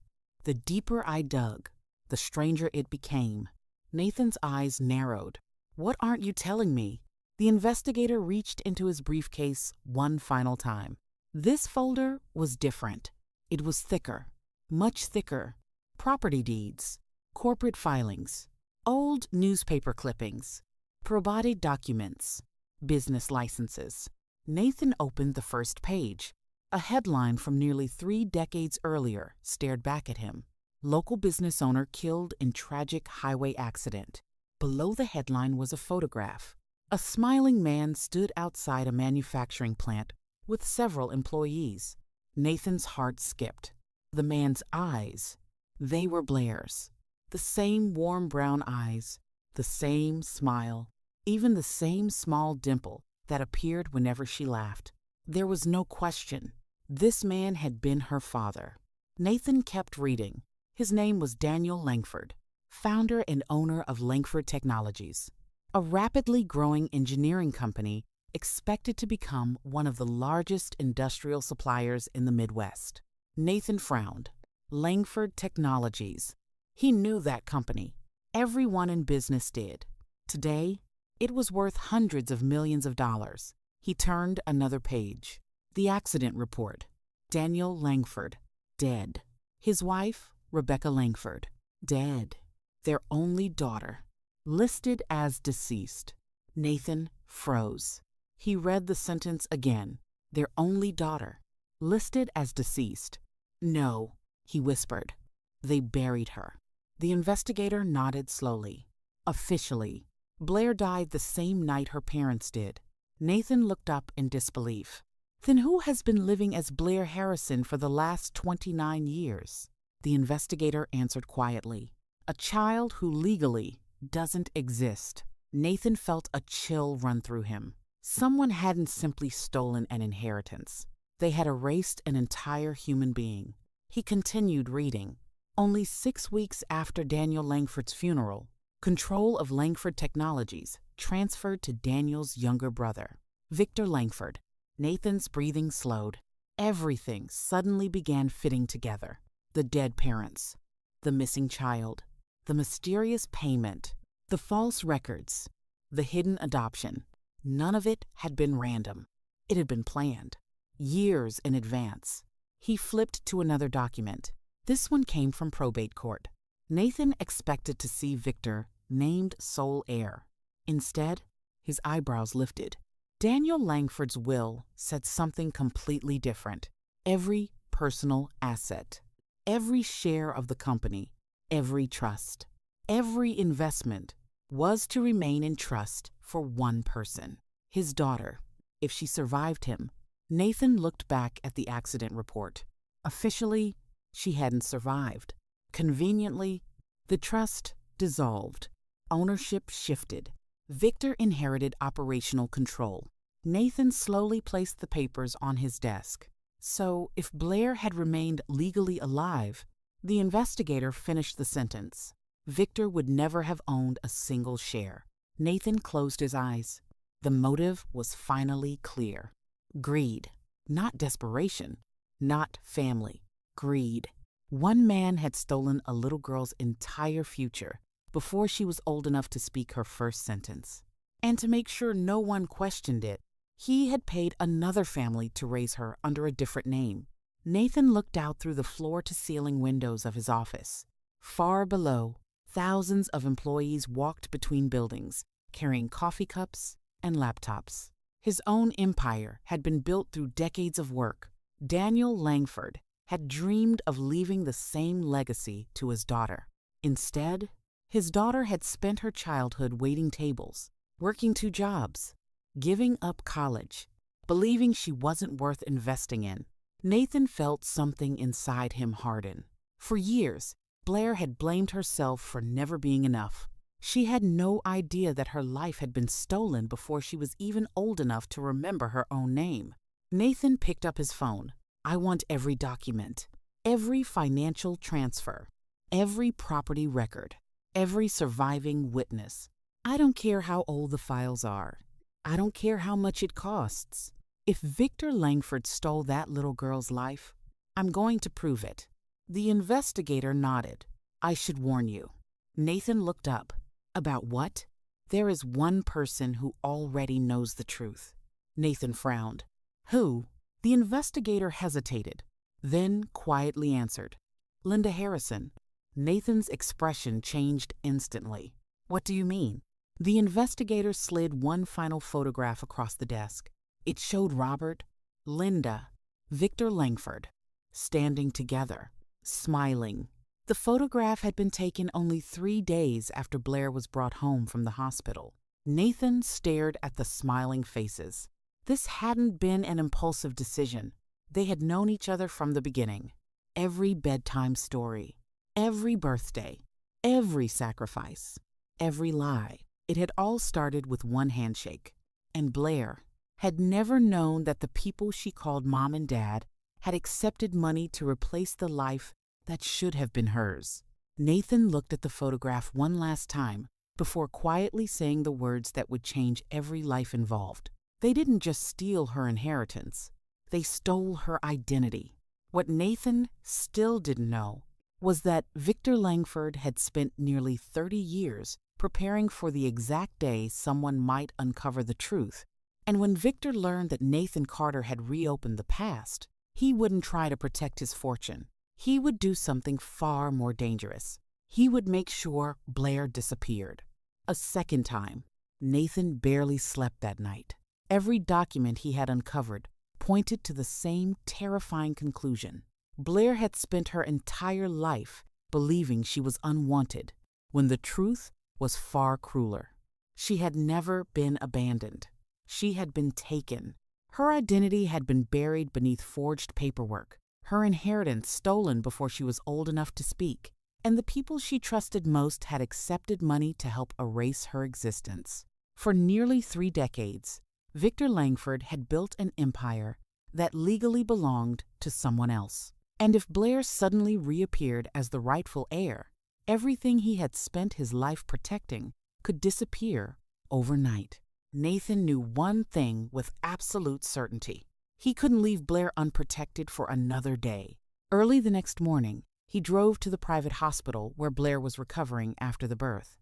The deeper I dug, the stranger it became. Nathan's eyes narrowed. What aren't you telling me? The investigator reached into his briefcase one final time. This folder was different. It was thicker, much thicker. Property deeds, corporate filings, old newspaper clippings, probated documents, business licenses. Nathan opened the first page. A headline from nearly 3 decades earlier stared back at him. Local business owner killed in tragic highway accident. Below the headline was a photograph. A smiling man stood outside a manufacturing plant with several employees. Nathan's heart skipped. The man's eyes, they were Blair's. The same warm brown eyes, the same smile, even the same small dimple that appeared whenever she laughed. There was no question. This man had been her father. Nathan kept reading. His name was Daniel Langford, founder and owner of Langford Technologies, a rapidly growing engineering company expected to become one of the largest industrial suppliers in the Midwest. Nathan frowned. Langford Technologies. He knew that company. Everyone in business did. Today, it was worth hundreds of millions of dollars. He turned another page. The accident report. Daniel Langford, dead. His wife, Rebecca Langford, dead. Their only daughter, listed as deceased. Nathan froze. He read the sentence again. Their only daughter, listed as deceased. No, he whispered. They buried her. The investigator nodded slowly. Officially, Blair died the same night her parents did. Nathan looked up in disbelief. Then who has been living as Blair Harrison for the last 29 years? The investigator answered quietly. A child who legally doesn't exist. Nathan felt a chill run through him. Someone hadn't simply stolen an inheritance. They had erased an entire human being. He continued reading. Only 6 weeks after Daniel Langford's funeral, control of Langford Technologies transferred to Daniel's younger brother, Victor Langford. Nathan's breathing slowed. Everything suddenly began fitting together. The dead parents, the missing child, the mysterious payment, the false records, the hidden adoption. None of it had been random. It had been planned, years in advance. He flipped to another document. This one came from probate court. Nathan expected to see Victor named sole heir. Instead, his eyebrows lifted. Daniel Langford's will said something completely different. Every personal asset, every share of the company, every trust, every investment was to remain in trust for one person, his daughter. If she survived him, Nathan looked back at the accident report. Officially, she hadn't survived. Conveniently, the trust dissolved. Ownership shifted. Victor inherited operational control. Nathan slowly placed the papers on his desk. So, if Blair had remained legally alive, the investigator finished the sentence. Victor would never have owned a single share. Nathan closed his eyes. The motive was finally clear. Greed, not desperation, not family. Greed. One man had stolen a little girl's entire future before she was old enough to speak her first sentence. And to make sure no one questioned it, he had paid another family to raise her under a different name. Nathan looked out through the floor-to-ceiling windows of his office. Far below, thousands of employees walked between buildings, carrying coffee cups and laptops. His own empire had been built through decades of work. Daniel Langford had dreamed of leaving the same legacy to his daughter. Instead, his daughter had spent her childhood waiting tables, working 2 jobs, giving up college, believing she wasn't worth investing in. Nathan felt something inside him harden. For years, Blair had blamed herself for never being enough. She had no idea that her life had been stolen before she was even old enough to remember her own name. Nathan picked up his phone. I want every document, every financial transfer, every property record, every surviving witness. I don't care how old the files are. I don't care how much it costs. If Victor Langford stole that little girl's life, I'm going to prove it. The investigator nodded. I should warn you. Nathan looked up. About what? There is one person who already knows the truth. Nathan frowned. Who? The investigator hesitated, then quietly answered. Linda Harrison. Nathan's expression changed instantly. What do you mean? The investigator slid one final photograph across the desk. It showed Robert, Linda, Victor Langford, standing together, smiling. The photograph had been taken only 3 days after Blair was brought home from the hospital. Nathan stared at the smiling faces. This hadn't been an impulsive decision. They had known each other from the beginning. Every bedtime story, every birthday, every sacrifice, every lie. It had all started with one handshake. And Blair had never known that the people she called Mom and Dad had accepted money to replace the life that should have been hers. Nathan looked at the photograph one last time before quietly saying the words that would change every life involved. They didn't just steal her inheritance. They stole her identity. What Nathan still didn't know was that Victor Langford had spent nearly 30 years preparing for the exact day someone might uncover the truth. And when Victor learned that Nathan Carter had reopened the past, he wouldn't try to protect his fortune. He would do something far more dangerous. He would make sure Blair disappeared. A second time, Nathan barely slept that night. Every document he had uncovered pointed to the same terrifying conclusion. Blair had spent her entire life believing she was unwanted, when the truth was far crueler. She had never been abandoned. She had been taken. Her identity had been buried beneath forged paperwork, her inheritance stolen before she was old enough to speak, and the people she trusted most had accepted money to help erase her existence. For nearly 3 decades, Victor Langford had built an empire that legally belonged to someone else. And if Blair suddenly reappeared as the rightful heir, everything he had spent his life protecting could disappear overnight. Nathan knew one thing with absolute certainty. He couldn't leave Blair unprotected for another day. Early the next morning, he drove to the private hospital where Blair was recovering after the birth.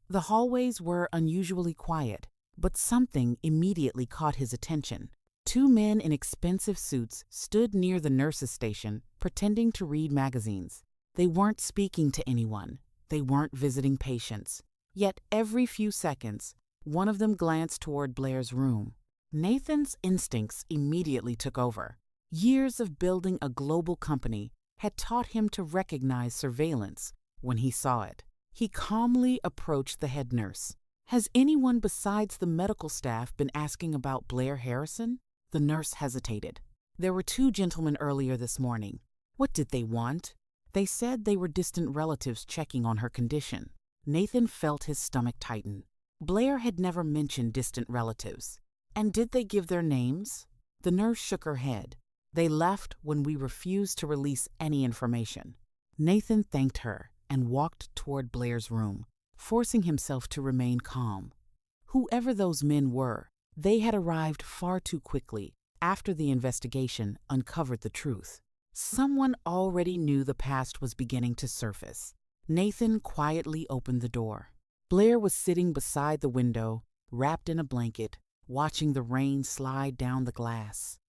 The hallways were unusually quiet, but something immediately caught his attention. 2 men in expensive suits stood near the nurse's station, pretending to read magazines. They weren't speaking to anyone. They weren't visiting patients. Yet every few seconds, one of them glanced toward Blair's room. Nathan's instincts immediately took over. Years of building a global company had taught him to recognize surveillance when he saw it. He calmly approached the head nurse. Has anyone besides the medical staff been asking about Blair Harrison? The nurse hesitated. There were 2 gentlemen earlier this morning. What did they want? They said they were distant relatives checking on her condition. Nathan felt his stomach tighten. Blair had never mentioned distant relatives. And did they give their names? The nurse shook her head. They left when we refused to release any information. Nathan thanked her and walked toward Blair's room, forcing himself to remain calm. Whoever those men were, they had arrived far too quickly after the investigation uncovered the truth. Someone already knew the past was beginning to surface. Nathan quietly opened the door. Blair was sitting beside the window, wrapped in a blanket, watching the rain slide down the glass.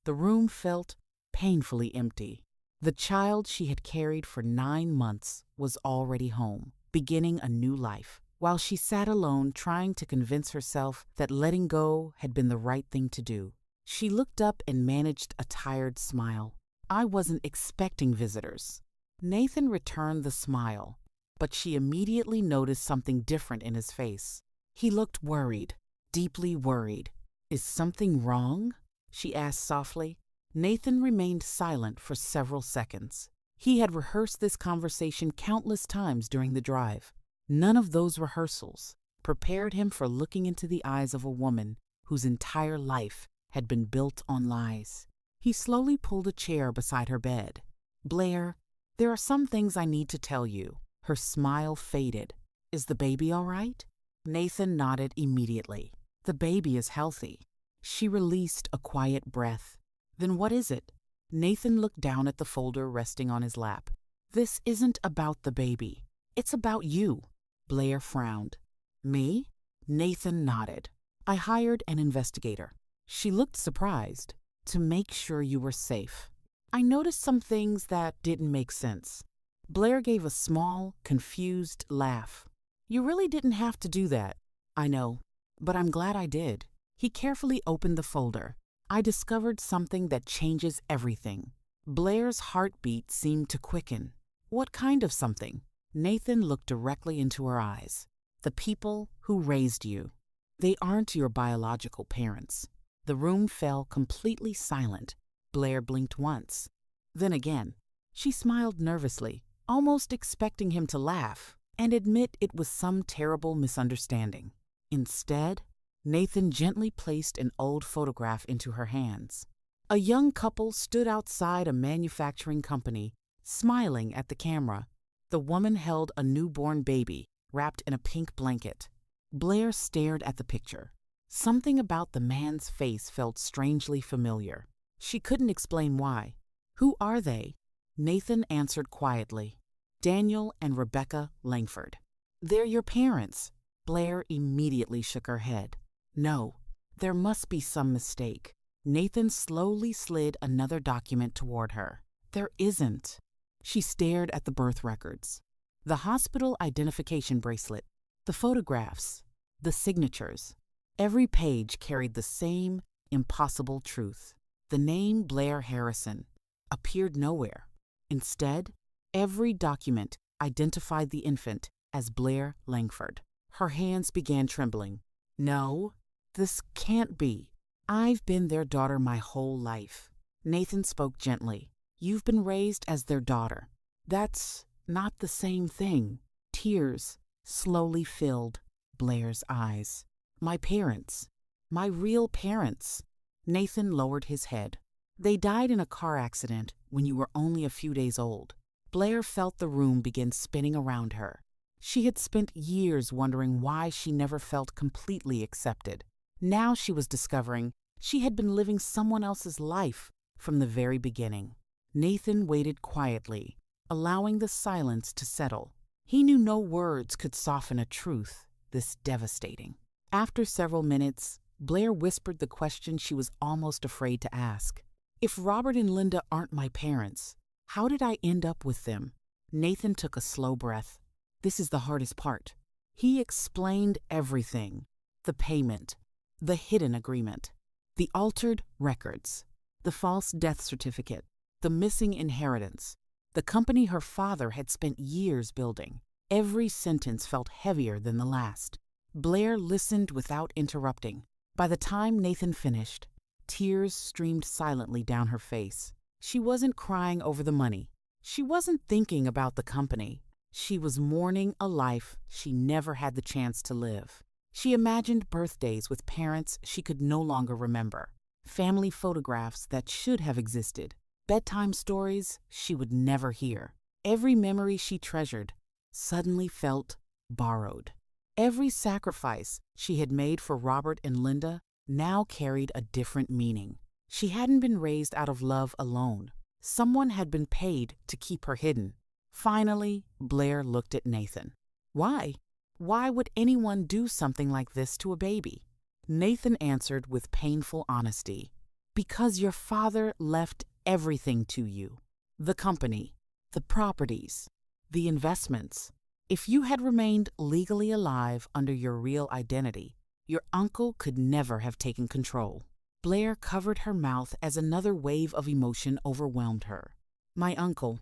The room felt painfully empty. The child she had carried for 9 months was already home, beginning a new life, while she sat alone trying to convince herself that letting go had been the right thing to do. She looked up and managed a tired smile. "I wasn't expecting visitors." Nathan returned the smile, but she immediately noticed something different in his face. He looked worried, deeply worried. "Is something wrong?" she asked softly. Nathan remained silent for several seconds. He had rehearsed this conversation countless times during the drive. None of those rehearsals prepared him for looking into the eyes of a woman whose entire life had been built on lies. He slowly pulled a chair beside her bed. "Blair, there are some things I need to tell you." Her smile faded. "Is the baby all right?" Nathan nodded immediately. "The baby is healthy." She released a quiet breath. "Then what is it?" Nathan looked down at the folder resting on his lap. "This isn't about the baby. It's about you." Blair frowned. "Me?" Nathan nodded. "I hired an investigator." She looked surprised. "To make sure you were safe. I noticed some things that didn't make sense." Blair gave a small, confused laugh. "You really didn't have to do that." "I know, but I'm glad I did." He carefully opened the folder. "I discovered something that changes everything." Blair's heartbeat seemed to quicken. "What kind of something?" Nathan looked directly into her eyes. "The people who raised you. They aren't your biological parents." The room fell completely silent. Blair blinked once. Then again. She smiled nervously, almost expecting him to laugh and admit it was some terrible misunderstanding. Instead, Nathan gently placed an old photograph into her hands. A young couple stood outside a manufacturing company, smiling at the camera. The woman held a newborn baby wrapped in a pink blanket. Blair stared at the picture. Something about the man's face felt strangely familiar. She couldn't explain why. "Who are they?" Nathan answered quietly. "Daniel and Rebecca Langford." "They're your parents." Blair immediately shook her head. "No, there must be some mistake." Nathan slowly slid another document toward her. "There isn't." She stared at the birth records, the hospital identification bracelet, the photographs, the signatures. Every page carried the same impossible truth. The name Blair Harrison appeared nowhere. Instead, every document identified the infant as Blair Langford. Her hands began trembling. "No, this can't be. I've been their daughter my whole life." Nathan spoke gently. "You've been raised as their daughter. That's not the same thing." Tears slowly filled Blair's eyes. "My parents. My real parents." Nathan lowered his head. "They died in a car accident when you were only a few days old." Blair felt the room begin spinning around her. She had spent years wondering why she never felt completely accepted. Now she was discovering she had been living someone else's life from the very beginning. Nathan waited quietly, allowing the silence to settle. He knew no words could soften a truth this devastating. After several minutes, Blair whispered the question she was almost afraid to ask. "If Robert and Linda aren't my parents, how did I end up with them?" Nathan took a slow breath. "This is the hardest part." He explained everything: the payment, the hidden agreement, the altered records, the false death certificate, the missing inheritance, the company her father had spent years building. Every sentence felt heavier than the last. Blair listened without interrupting. By the time Nathan finished, tears streamed silently down her face. She wasn't crying over the money. She wasn't thinking about the company. She was mourning a life she never had the chance to live. She imagined birthdays with parents she could no longer remember, family photographs that should have existed, bedtime stories she would never hear. Every memory she treasured suddenly felt borrowed. Every sacrifice she had made for Robert and Linda now carried a different meaning. She hadn't been raised out of love alone. Someone had been paid to keep her hidden. Finally, Blair looked at Nathan. Why? Why would anyone do something like this to a baby? Nathan answered with painful honesty. Because your father left everything to you. The company, the properties, the investments. If you had remained legally alive under your real identity, your uncle could never have taken control. Blair covered her mouth as another wave of emotion overwhelmed her. My uncle,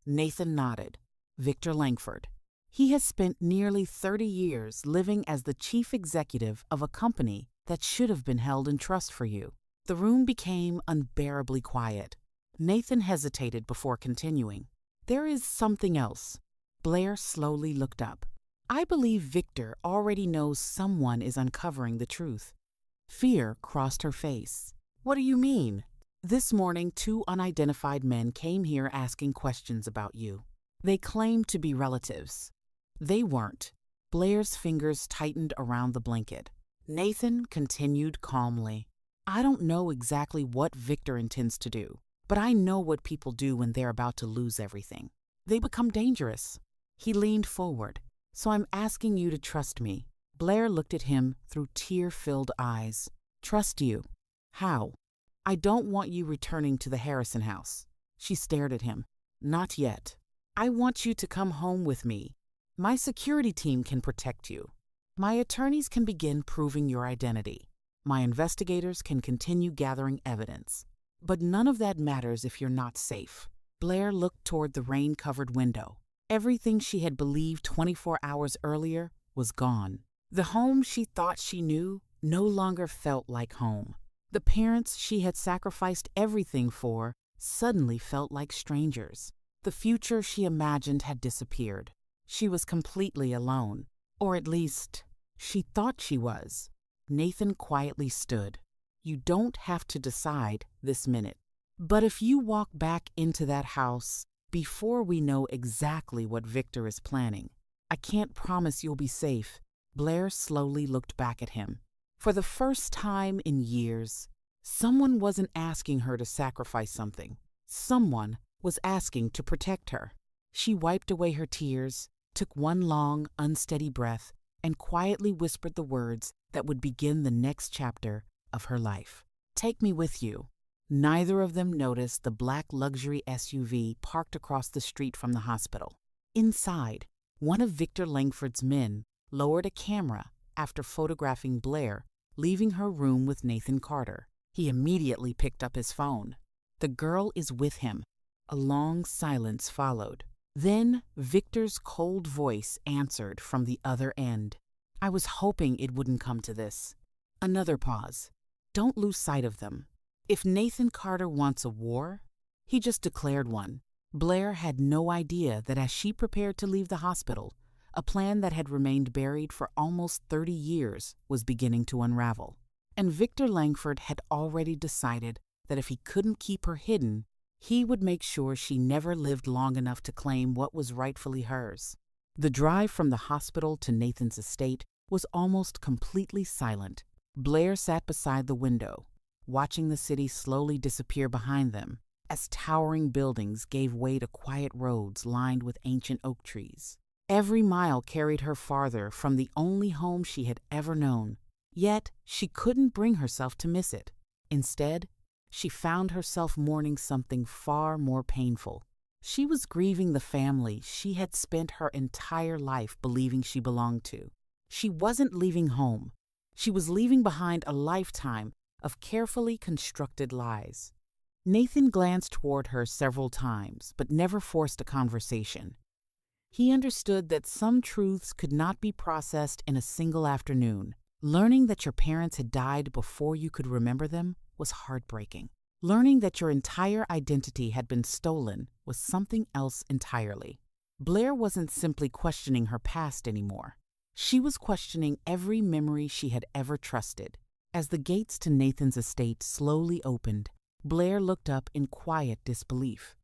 Nathan nodded. Victor Langford. He has spent nearly 30 years living as the chief executive of a company that should have been held in trust for you. The room became unbearably quiet. Nathan hesitated before continuing. There is something else. Blair slowly looked up. I believe Victor already knows someone is uncovering the truth. Fear crossed her face. What do you mean? This morning, 2 unidentified men came here asking questions about you. They claimed to be relatives. They weren't. Blair's fingers tightened around the blanket. Nathan continued calmly. I don't know exactly what Victor intends to do, but I know what people do when they're about to lose everything. They become dangerous. He leaned forward. So I'm asking you to trust me. Blair looked at him through tear-filled eyes. Trust you? How? I don't want you returning to the Harrison house. She stared at him. Not yet. I want you to come home with me. My security team can protect you. My attorneys can begin proving your identity. My investigators can continue gathering evidence. But none of that matters if you're not safe. Blair looked toward the rain-covered window. Everything she had believed 24 hours earlier was gone. The home she thought she knew no longer felt like home. The parents she had sacrificed everything for suddenly felt like strangers. The future she imagined had disappeared. She was completely alone. Or at least, she thought she was. Nathan quietly stood. You don't have to decide this minute. But if you walk back into that house before we know exactly what Victor is planning, I can't promise you'll be safe. Blair slowly looked back at him. For the first time in years, someone wasn't asking her to sacrifice something. Someone was asking to protect her. She wiped away her tears, took one long, unsteady breath, and quietly whispered the words that would begin the next chapter of her life. Take me with you. Neither of them noticed the black luxury SUV parked across the street from the hospital. Inside, one of Victor Langford's men lowered a camera after photographing Blair leaving her room with Nathan Carter. He immediately picked up his phone. The girl is with him. A long silence followed. Then Victor's cold voice answered from the other end. I was hoping it wouldn't come to this. Another pause. Don't lose sight of them. If Nathan Carter wants a war, he just declared one. Blair had no idea that as she prepared to leave the hospital, a plan that had remained buried for almost 30 years was beginning to unravel. And Victor Langford had already decided that if he couldn't keep her hidden, he would make sure she never lived long enough to claim what was rightfully hers. The drive from the hospital to Nathan's estate was almost completely silent. Blair sat beside the window, watching the city slowly disappear behind them as towering buildings gave way to quiet roads lined with ancient oak trees. Every mile carried her farther from the only home she had ever known. Yet she couldn't bring herself to miss it. Instead, she found herself mourning something far more painful. She was grieving the family she had spent her entire life believing she belonged to. She wasn't leaving home. She was leaving behind a lifetime of carefully constructed lies. Nathan glanced toward her several times, but never forced a conversation. He understood that some truths could not be processed in a single afternoon. Learning that your parents had died before you could remember them was heartbreaking. Learning that your entire identity had been stolen was something else entirely. Blair wasn't simply questioning her past anymore. She was questioning every memory she had ever trusted. As the gates to Nathan's estate slowly opened, Blair looked up in quiet disbelief.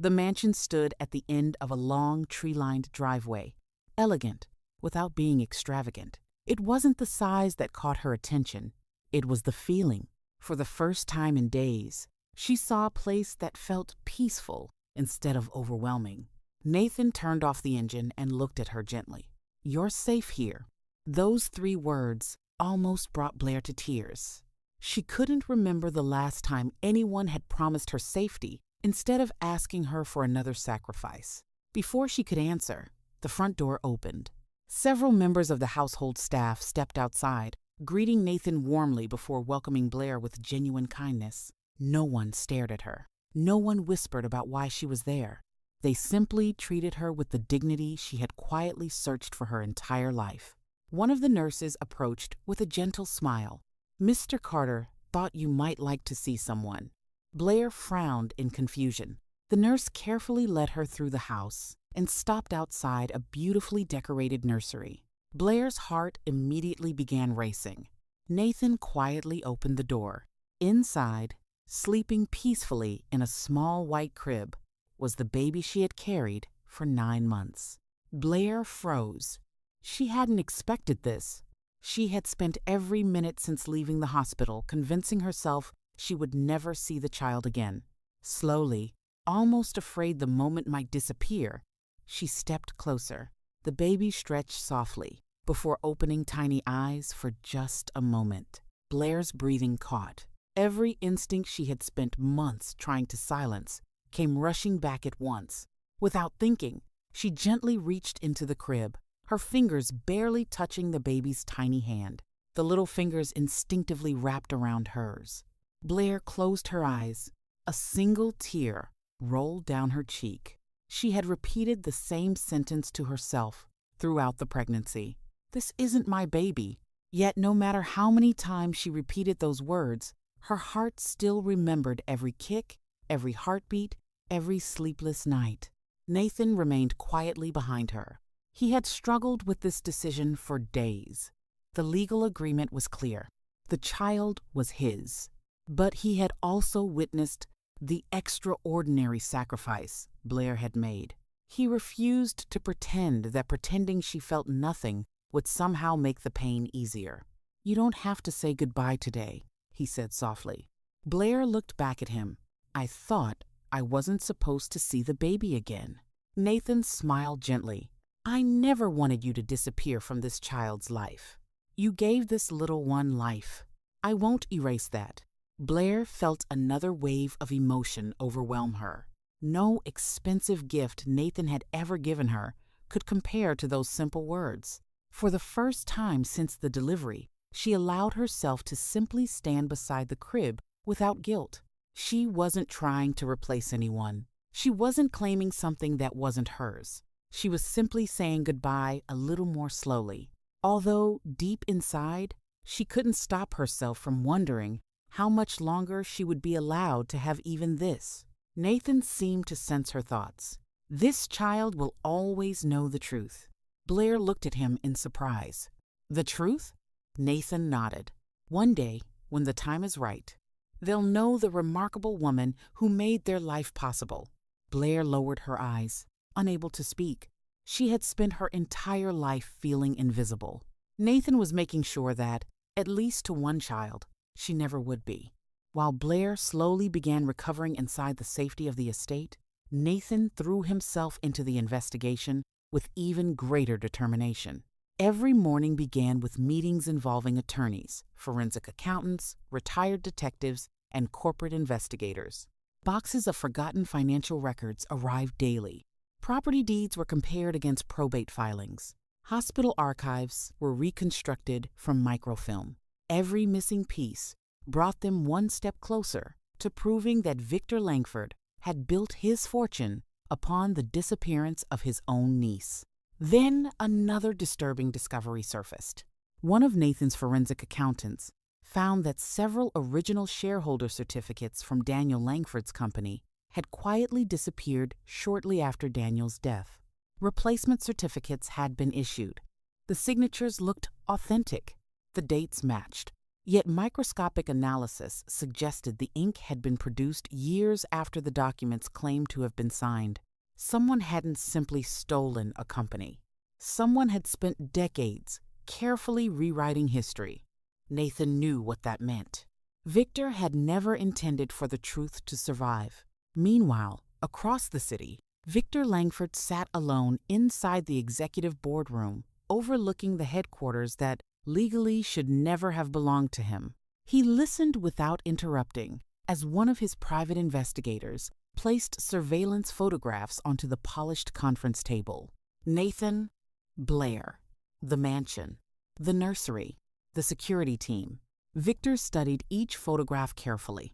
The mansion stood at the end of a long, tree-lined driveway, elegant without being extravagant. It wasn't the size that caught her attention. It was the feeling. For the first time in days, she saw a place that felt peaceful instead of overwhelming. Nathan turned off the engine and looked at her gently. "You're safe here." Those 3 words almost brought Blair to tears. She couldn't remember the last time anyone had promised her safety instead of asking her for another sacrifice. Before she could answer, the front door opened. Several members of the household staff stepped outside, greeting Nathan warmly before welcoming Blair with genuine kindness. No one stared at her. No one whispered about why she was there. They simply treated her with the dignity she had quietly searched for her entire life. One of the nurses approached with a gentle smile. "Mr. Carter thought you might like to see someone." Blair frowned in confusion. The nurse carefully led her through the house and stopped outside a beautifully decorated nursery. Blair's heart immediately began racing. Nathan quietly opened the door. Inside, sleeping peacefully in a small white crib, was the baby she had carried for 9 months. Blair froze. She hadn't expected this. She had spent every minute since leaving the hospital convincing herself she would never see the child again. Slowly, almost afraid the moment might disappear, she stepped closer. The baby stretched softly before opening tiny eyes for just a moment. Blair's breathing caught. Every instinct she had spent months trying to silence came rushing back at once. Without thinking, she gently reached into the crib, her fingers barely touching the baby's tiny hand. The little fingers instinctively wrapped around hers. Blair closed her eyes. A single tear rolled down her cheek. She had repeated the same sentence to herself throughout the pregnancy. "This isn't my baby." Yet no matter how many times she repeated those words, her heart still remembered every kick, every heartbeat, every sleepless night. Nathan remained quietly behind her. He had struggled with this decision for days. The legal agreement was clear. The child was his. But he had also witnessed the extraordinary sacrifice Blair had made. He refused to pretend that pretending she felt nothing would somehow make the pain easier. "You don't have to say goodbye today," he said softly. Blair looked back at him. "I thought I wasn't supposed to see the baby again." Nathan smiled gently. "I never wanted you to disappear from this child's life. You gave this little one life. I won't erase that." Blair felt another wave of emotion overwhelm her. No expensive gift Nathan had ever given her could compare to those simple words. For the first time since the delivery, she allowed herself to simply stand beside the crib without guilt. She wasn't trying to replace anyone. She wasn't claiming something that wasn't hers. She was simply saying goodbye a little more slowly. Although deep inside, she couldn't stop herself from wondering how much longer she would be allowed to have even this. Nathan seemed to sense her thoughts. "This child will always know the truth." Blair looked at him in surprise. "The truth?" Nathan nodded. "One day, when the time is right, they'll know the remarkable woman who made their life possible." Blair lowered her eyes, unable to speak. She had spent her entire life feeling invisible. Nathan was making sure that, at least to one child, she never would be. While Blair slowly began recovering inside the safety of the estate, Nathan threw himself into the investigation with even greater determination. Every morning began with meetings involving attorneys, forensic accountants, retired detectives, and corporate investigators. Boxes of forgotten financial records arrived daily. Property deeds were compared against probate filings. Hospital archives were reconstructed from microfilm. Every missing piece brought them one step closer to proving that Victor Langford had built his fortune upon the disappearance of his own niece. Then another disturbing discovery surfaced. One of Nathan's forensic accountants found that several original shareholder certificates from Daniel Langford's company had quietly disappeared shortly after Daniel's death. Replacement certificates had been issued. The signatures looked authentic. The dates matched. Yet microscopic analysis suggested the ink had been produced years after the documents claimed to have been signed. Someone hadn't simply stolen a company. Someone had spent decades carefully rewriting history. Nathan knew what that meant. Victor had never intended for the truth to survive. Meanwhile, across the city, Victor Langford sat alone inside the executive boardroom, overlooking the headquarters that legally should never have belonged to him. He listened without interrupting as one of his private investigators placed surveillance photographs onto the polished conference table. Nathan, Blair, the mansion, the nursery, the security team. Victor studied each photograph carefully.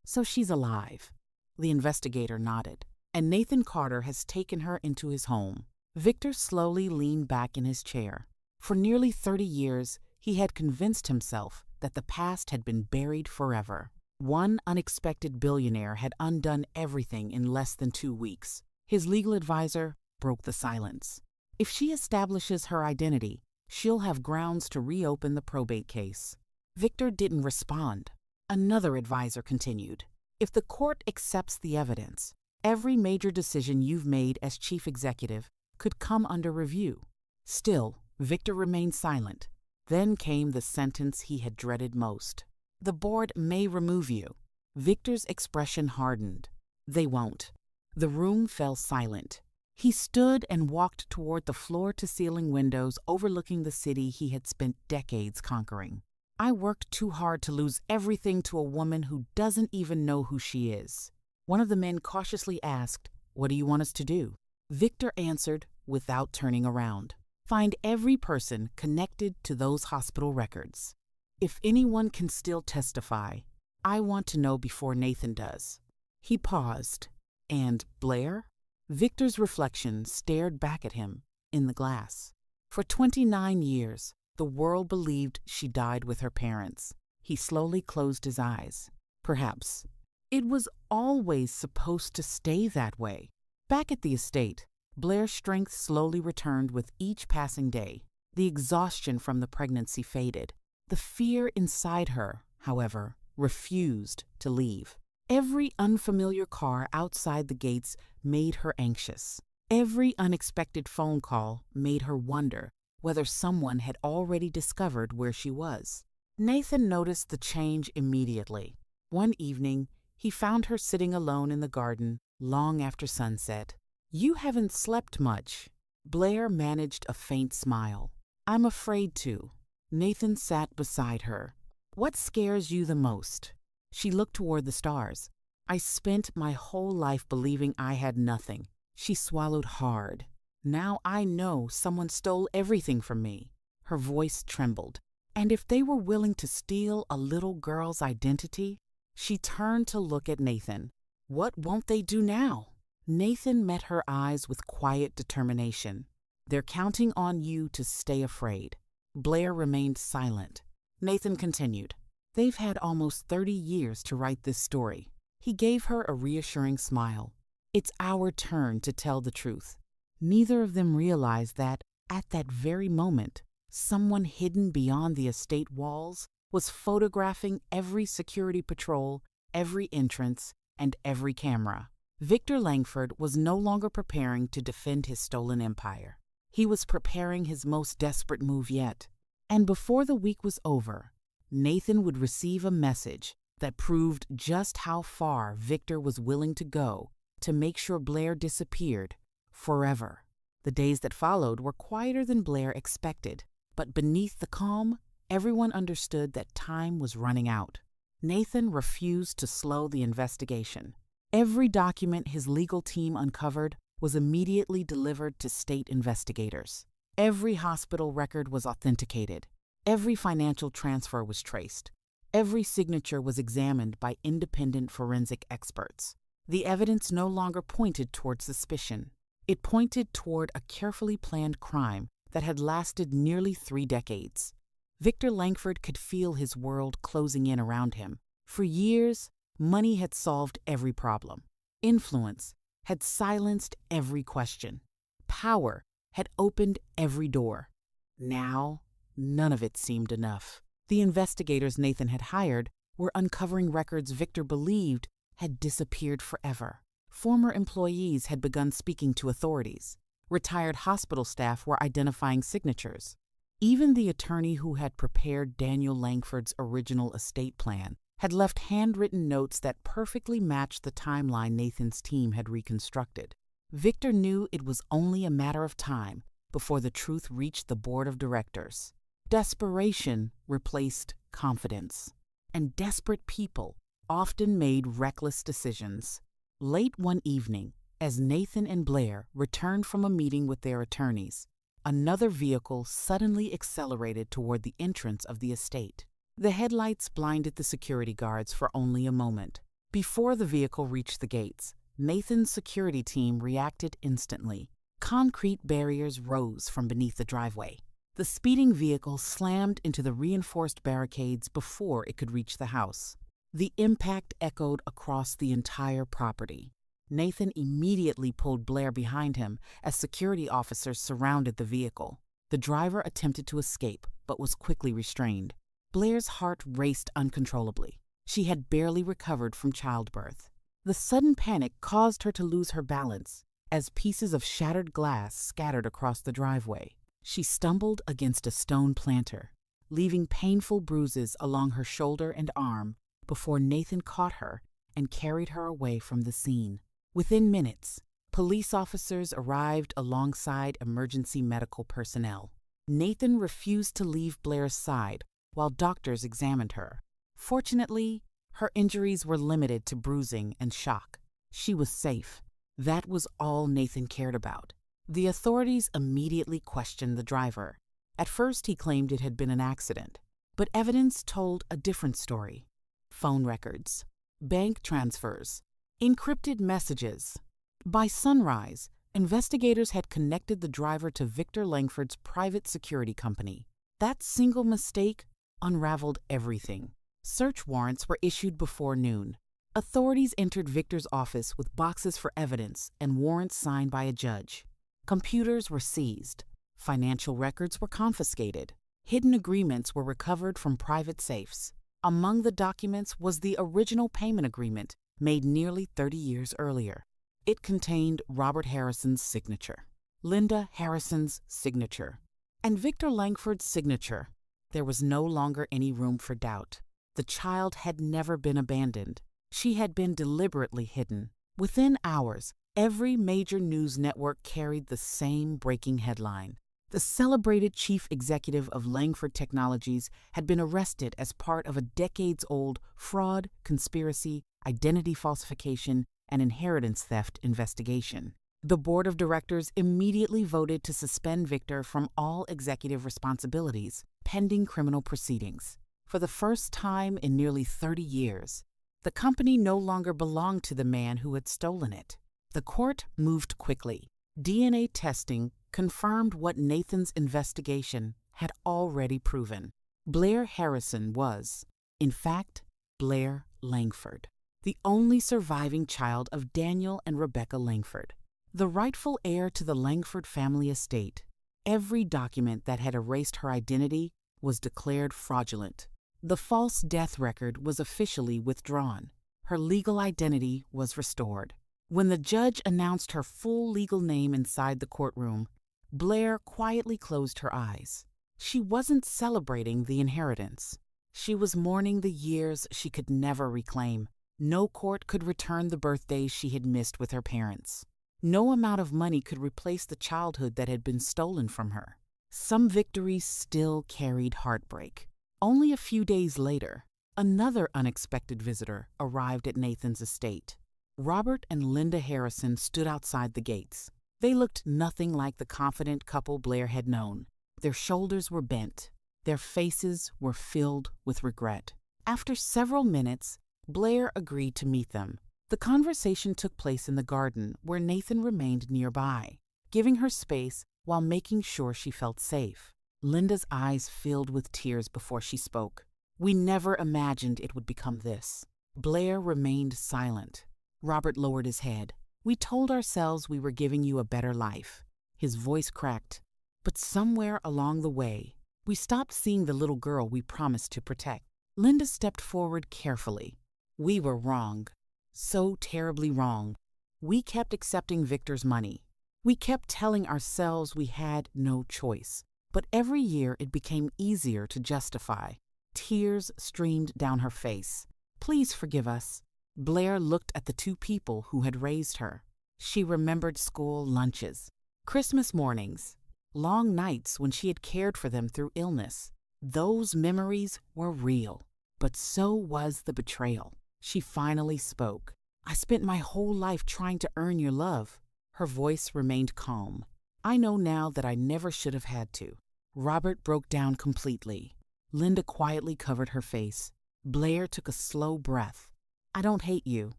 So she's alive. The investigator nodded. And Nathan Carter has taken her into his home. Victor slowly leaned back in his chair. For nearly 30 years, he had convinced himself that the past had been buried forever. One unexpected billionaire had undone everything in less than 2 weeks. His legal advisor broke the silence. If she establishes her identity, she'll have grounds to reopen the probate case. Victor didn't respond. Another advisor continued. If the court accepts the evidence, every major decision you've made as chief executive could come under review. Still, Victor remained silent. Then came the sentence he had dreaded most. The board may remove you. Victor's expression hardened. They won't. The room fell silent. He stood and walked toward the floor-to-ceiling windows overlooking the city he had spent decades conquering. I worked too hard to lose everything to a woman who doesn't even know who she is. One of the men cautiously asked, "What do you want us to do?" Victor answered without turning around. "Find every person connected to those hospital records. If anyone can still testify, I want to know before Nathan does." He paused. And Blair? Victor's reflection stared back at him in the glass. For 29 years, the world believed she died with her parents. He slowly closed his eyes. Perhaps it was always supposed to stay that way. Back at the estate, Blair's strength slowly returned with each passing day. The exhaustion from the pregnancy faded. The fear inside her, however, refused to leave. Every unfamiliar car outside the gates made her anxious. Every unexpected phone call made her wonder whether someone had already discovered where she was. Nathan noticed the change immediately. One evening, he found her sitting alone in the garden long after sunset. "You haven't slept much." Blair managed a faint smile. "I'm afraid to." Nathan sat beside her. "What scares you the most?" She looked toward the stars. "I spent my whole life believing I had nothing." She swallowed hard. "Now I know someone stole everything from me." Her voice trembled. "And if they were willing to steal a little girl's identity?" She turned to look at Nathan. "What won't they do now?" Nathan met her eyes with quiet determination. "They're counting on you to stay afraid." Blair remained silent. Nathan continued. "They've had almost 30 years to write this story." He gave her a reassuring smile. "It's our turn to tell the truth." Neither of them realized that, at that very moment, someone hidden beyond the estate walls was photographing every security patrol, every entrance, and every camera. Victor Langford was no longer preparing to defend his stolen empire. He was preparing his most desperate move yet. And before the week was over, Nathan would receive a message that proved just how far Victor was willing to go to make sure Blair disappeared forever. The days that followed were quieter than Blair expected, but beneath the calm, everyone understood that time was running out. Nathan refused to slow the investigation. Every document his legal team uncovered was immediately delivered to state investigators. Every hospital record was authenticated. Every financial transfer was traced. Every signature was examined by independent forensic experts. The evidence no longer pointed toward suspicion. It pointed toward a carefully planned crime that had lasted nearly 3 decades. Victor Langford could feel his world closing in around him. For years, money had solved every problem. Influence had silenced every question. Power had opened every door. Now, none of it seemed enough. The investigators Nathan had hired were uncovering records Victor believed had disappeared forever. Former employees had begun speaking to authorities. Retired hospital staff were identifying signatures. Even the attorney who had prepared Daniel Langford's original estate plan had left handwritten notes that perfectly matched the timeline Nathan's team had reconstructed. Victor knew it was only a matter of time before the truth reached the board of directors. Desperation replaced confidence, and desperate people often made reckless decisions. Late one evening, as Nathan and Blair returned from a meeting with their attorneys, another vehicle suddenly accelerated toward the entrance of the estate. The headlights blinded the security guards for only a moment. Before the vehicle reached the gates, Nathan's security team reacted instantly. Concrete barriers rose from beneath the driveway. The speeding vehicle slammed into the reinforced barricades before it could reach the house. The impact echoed across the entire property. Nathan immediately pulled Blair behind him as security officers surrounded the vehicle. The driver attempted to escape, but was quickly restrained. Blair's heart raced uncontrollably. She had barely recovered from childbirth. The sudden panic caused her to lose her balance as pieces of shattered glass scattered across the driveway. She stumbled against a stone planter, leaving painful bruises along her shoulder and arm before Nathan caught her and carried her away from the scene. Within minutes, police officers arrived alongside emergency medical personnel. Nathan refused to leave Blair's side while doctors examined her. Fortunately, her injuries were limited to bruising and shock. She was safe. That was all Nathan cared about. The authorities immediately questioned the driver. At first, he claimed it had been an accident, but evidence told a different story. Phone records, bank transfers, encrypted messages. By sunrise, investigators had connected the driver to Victor Langford's private security company. That single mistake unraveled everything. Search warrants were issued before noon. Authorities entered Victor's office with boxes for evidence and warrants signed by a judge. Computers were seized. Financial records were confiscated. Hidden agreements were recovered from private safes. Among the documents was the original payment agreement made nearly 30 years earlier. It contained Robert Harrison's signature, Linda Harrison's signature, and Victor Langford's signature. There was no longer any room for doubt. The child had never been abandoned. She had been deliberately hidden. Within hours, every major news network carried the same breaking headline. The celebrated chief executive of Langford Technologies had been arrested as part of a decades-old fraud, conspiracy, identity falsification, and inheritance theft investigation. The board of directors immediately voted to suspend Victor from all executive responsibilities, pending criminal proceedings. For the first time in nearly 30 years, the company no longer belonged to the man who had stolen it. The court moved quickly. DNA testing confirmed what Nathan's investigation had already proven. Blair Harrison was, in fact, Blair Langford, the only surviving child of Daniel and Rebecca Langford, the rightful heir to the Langford family estate. Every document that had erased her identity was declared fraudulent. The false death record was officially withdrawn. Her legal identity was restored. When the judge announced her full legal name inside the courtroom, Blair quietly closed her eyes. She wasn't celebrating the inheritance. She was mourning the years she could never reclaim. No court could return the birthdays she had missed with her parents. No amount of money could replace the childhood that had been stolen from her. Some victories still carried heartbreak. Only a few days later, another unexpected visitor arrived at Nathan's estate. Robert and Linda Harrison stood outside the gates. They looked nothing like the confident couple Blair had known. Their shoulders were bent. Their faces were filled with regret. After several minutes, Blair agreed to meet them. The conversation took place in the garden, where Nathan remained nearby, giving her space while making sure she felt safe. Linda's eyes filled with tears before she spoke. "We never imagined it would become this." Blair remained silent. Robert lowered his head. "We told ourselves we were giving you a better life." His voice cracked. "But somewhere along the way, we stopped seeing the little girl we promised to protect." Linda stepped forward carefully. "We were wrong. So terribly wrong. We kept accepting Victor's money. We kept telling ourselves we had no choice. But every year it became easier to justify." Tears streamed down her face. "Please forgive us." Blair looked at the two people who had raised her. She remembered school lunches, Christmas mornings, long nights when she had cared for them through illness. Those memories were real, but so was the betrayal. She finally spoke. "I spent my whole life trying to earn your love." Her voice remained calm. "I know now that I never should have had to." Robert broke down completely. Linda quietly covered her face. Blair took a slow breath. "I don't hate you."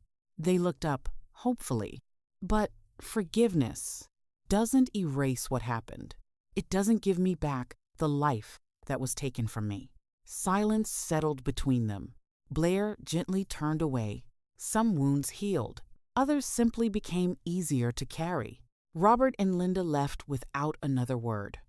They looked up, hopefully. "But forgiveness doesn't erase what happened. It doesn't give me back the life that was taken from me." Silence settled between them. Blair gently turned away. Some wounds healed. Others simply became easier to carry. Robert and Linda left without another word,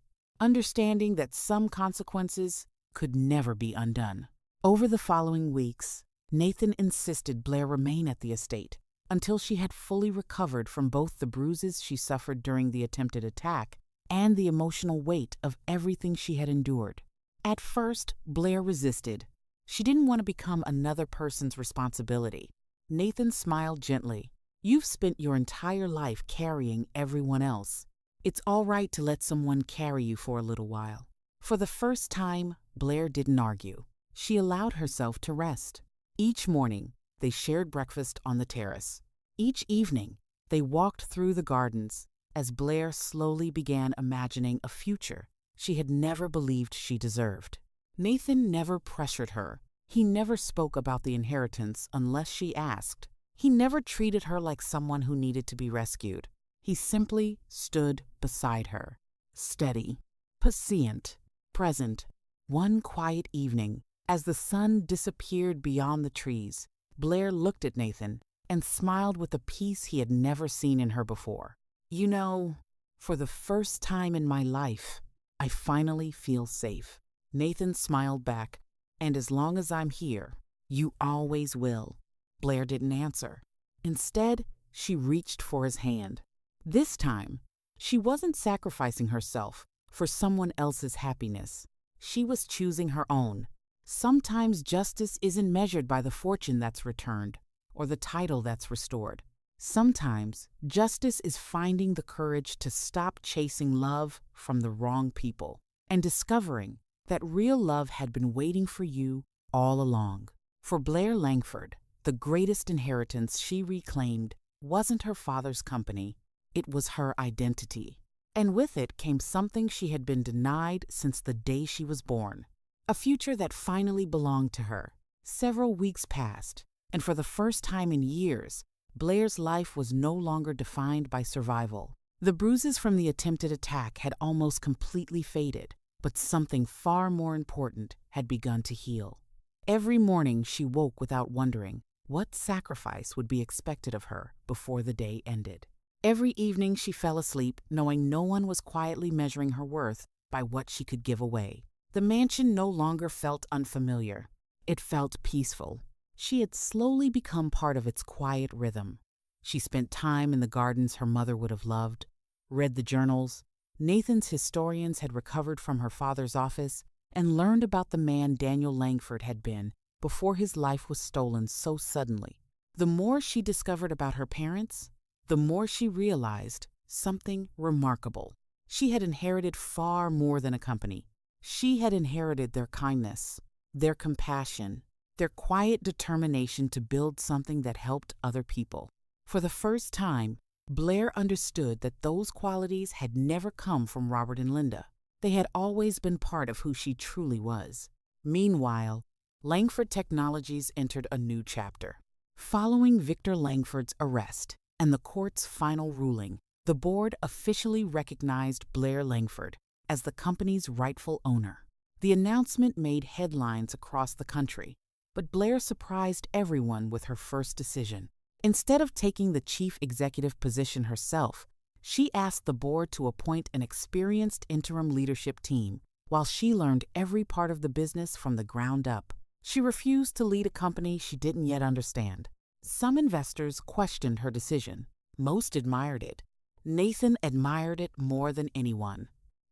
understanding that some consequences could never be undone. Over the following weeks, Nathan insisted Blair remain at the estate until she had fully recovered from both the bruises she suffered during the attempted attack and the emotional weight of everything she had endured. At first, Blair resisted. She didn't want to become another person's responsibility. Nathan smiled gently. "You've spent your entire life carrying everyone else. It's all right to let someone carry you for a little while." For the first time, Blair didn't argue. She allowed herself to rest. Each morning, they shared breakfast on the terrace. Each evening, they walked through the gardens as Blair slowly began imagining a future she had never believed she deserved. Nathan never pressured her. He never spoke about the inheritance unless she asked. He never treated her like someone who needed to be rescued. He simply stood beside her, steady, patient, present. One quiet evening, as the sun disappeared beyond the trees, Blair looked at Nathan and smiled with a peace he had never seen in her before. "You know, for the first time in my life, I finally feel safe." Nathan smiled back. "And as long as I'm here, you always will." Blair didn't answer. Instead, she reached for his hand. This time, she wasn't sacrificing herself for someone else's happiness. She was choosing her own. Sometimes justice isn't measured by the fortune that's returned or the title that's restored. Sometimes justice is finding the courage to stop chasing love from the wrong people and discovering that real love had been waiting for you all along. For Blair Langford, the greatest inheritance she reclaimed wasn't her father's company, it was her identity. And with it came something she had been denied since the day she was born, a future that finally belonged to her. Several weeks passed, and for the first time in years, Blair's life was no longer defined by survival. The bruises from the attempted attack had almost completely faded, but something far more important had begun to heal. Every morning she woke without wondering what sacrifice would be expected of her before the day ended. Every evening she fell asleep knowing no one was quietly measuring her worth by what she could give away. The mansion no longer felt unfamiliar. It felt peaceful. She had slowly become part of its quiet rhythm. She spent time in the gardens her mother would have loved, read the journals Nathan's historians had recovered from her father's office, and learned about the man Daniel Langford had been before his life was stolen so suddenly. The more she discovered about her parents, the more she realized something remarkable. She had inherited far more than a company. She had inherited their kindness, their compassion, their quiet determination to build something that helped other people. For the first time, Blair understood that those qualities had never come from Robert and Linda. They had always been part of who she truly was. Meanwhile, Langford Technologies entered a new chapter. Following Victor Langford's arrest and the court's final ruling, the board officially recognized Blair Langford as the company's rightful owner. The announcement made headlines across the country, but Blair surprised everyone with her first decision. Instead of taking the chief executive position herself, she asked the board to appoint an experienced interim leadership team while she learned every part of the business from the ground up. She refused to lead a company she didn't yet understand. Some investors questioned her decision. Most admired it. Nathan admired it more than anyone.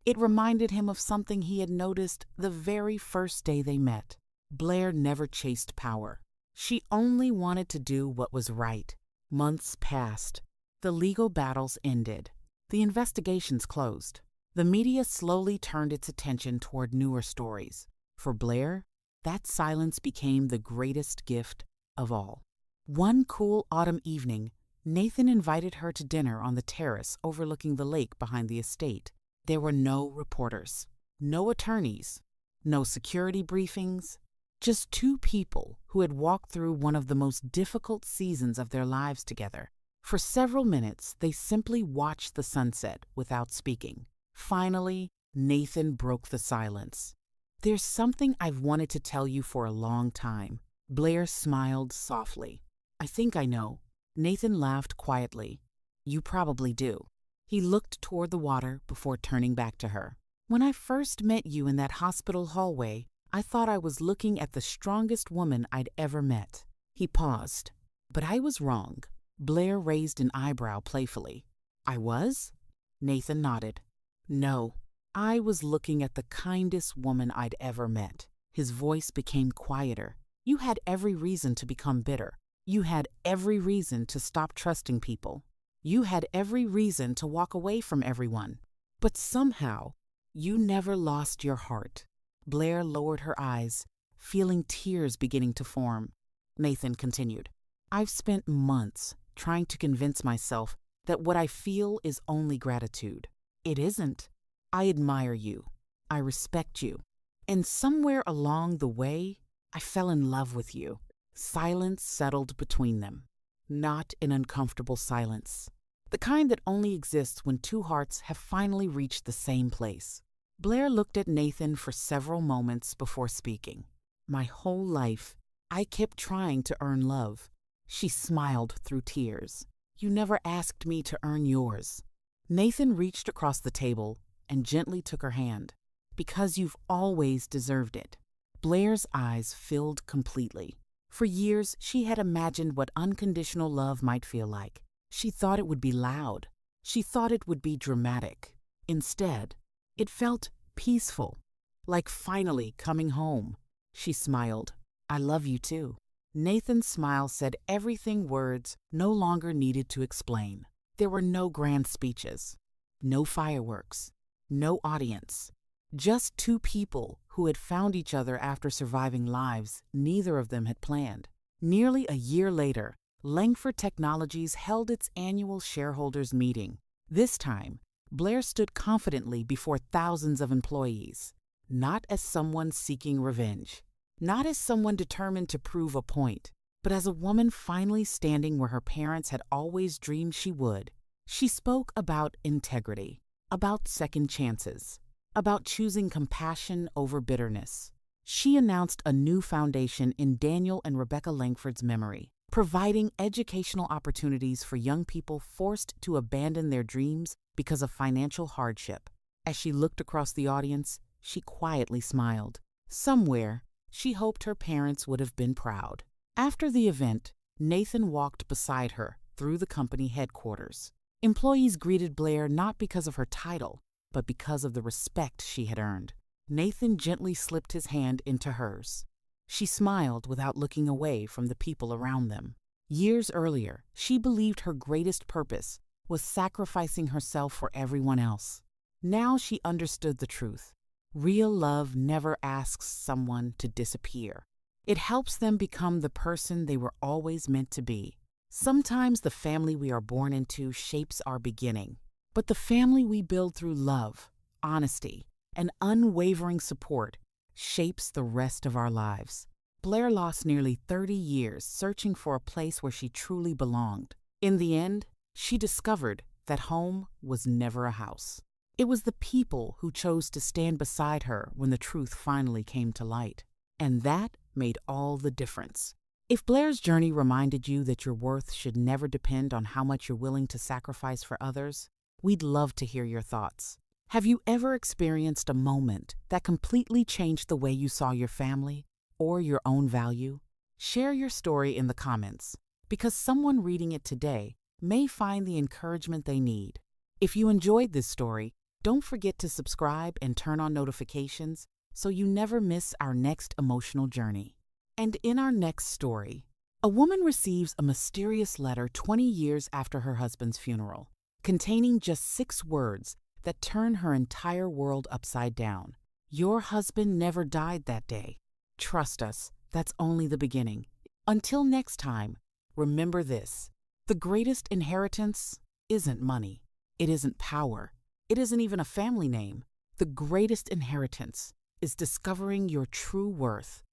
It reminded him of something he had noticed the very first day they met. Blair never chased power. She only wanted to do what was right. Months passed. The legal battles ended. The investigations closed. The media slowly turned its attention toward newer stories. For Blair, that silence became the greatest gift of all. One cool autumn evening, Nathan invited her to dinner on the terrace overlooking the lake behind the estate. There were no reporters, no attorneys, no security briefings, just two people who had walked through one of the most difficult seasons of their lives together. For several minutes, they simply watched the sunset without speaking. Finally, Nathan broke the silence. "There's something I've wanted to tell you for a long time." Blair smiled softly. "I think I know." Nathan laughed quietly. "You probably do." He looked toward the water before turning back to her. "When I first met you in that hospital hallway, I thought I was looking at the strongest woman I'd ever met." He paused. "But I was wrong." Blair raised an eyebrow playfully. "I was?" Nathan nodded. "No, I was looking at the kindest woman I'd ever met." His voice became quieter. "You had every reason to become bitter. You had every reason to stop trusting people. You had every reason to walk away from everyone. But somehow, you never lost your heart." Blair lowered her eyes, feeling tears beginning to form. Nathan continued, "I've spent months trying to convince myself that what I feel is only gratitude. It isn't. I admire you. I respect you. And somewhere along the way, I fell in love with you." Silence settled between them. Not an uncomfortable silence. The kind that only exists when two hearts have finally reached the same place. Blair looked at Nathan for several moments before speaking. "My whole life, I kept trying to earn love." She smiled through tears. "You never asked me to earn yours." Nathan reached across the table and gently took her hand. "Because you've always deserved it." Blair's eyes filled completely. For years, she had imagined what unconditional love might feel like. She thought it would be loud. She thought it would be dramatic. Instead, it felt peaceful, like finally coming home. She smiled. "I love you too." Nathan's smile said everything words no longer needed to explain. There were no grand speeches, no fireworks, no audience. Just two people who had found each other after surviving lives neither of them had planned. Nearly a year later, Langford Technologies held its annual shareholders meeting. This time, Blair stood confidently before thousands of employees, not as someone seeking revenge, not as someone determined to prove a point, but as a woman finally standing where her parents had always dreamed she would. She spoke about integrity, about second chances, about choosing compassion over bitterness. She announced a new foundation in Daniel and Rebecca Langford's memory, providing educational opportunities for young people forced to abandon their dreams because of financial hardship. As she looked across the audience, she quietly smiled. Somewhere, she hoped her parents would have been proud. After the event, Nathan walked beside her through the company headquarters. Employees greeted Blair not because of her title, but because of the respect she had earned. Nathan gently slipped his hand into hers. She smiled without looking away from the people around them. Years earlier, she believed her greatest purpose was sacrificing herself for everyone else. Now she understood the truth. Real love never asks someone to disappear. It helps them become the person they were always meant to be. Sometimes the family we are born into shapes our beginning, but the family we build through love, honesty, and unwavering support shapes the rest of our lives. Blair lost nearly 30 years searching for a place where she truly belonged. In the end, she discovered that home was never a house. It was the people who chose to stand beside her when the truth finally came to light. And that made all the difference. If Blair's journey reminded you that your worth should never depend on how much you're willing to sacrifice for others, we'd love to hear your thoughts. Have you ever experienced a moment that completely changed the way you saw your family or your own value? Share your story in the comments, because someone reading it today may find the encouragement they need. If you enjoyed this story, don't forget to subscribe and turn on notifications so you never miss our next emotional journey. And in our next story, A woman receives a mysterious letter 20 years after her husband's funeral, containing just 6 words that turn her entire world upside down. Your husband never died that day. Trust us, that's only the beginning. Until next time, remember this: the greatest inheritance isn't money. It isn't power. It isn't even a family name. The greatest inheritance is discovering your true worth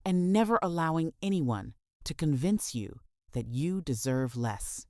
and never allowing anyone to convince you that you deserve less.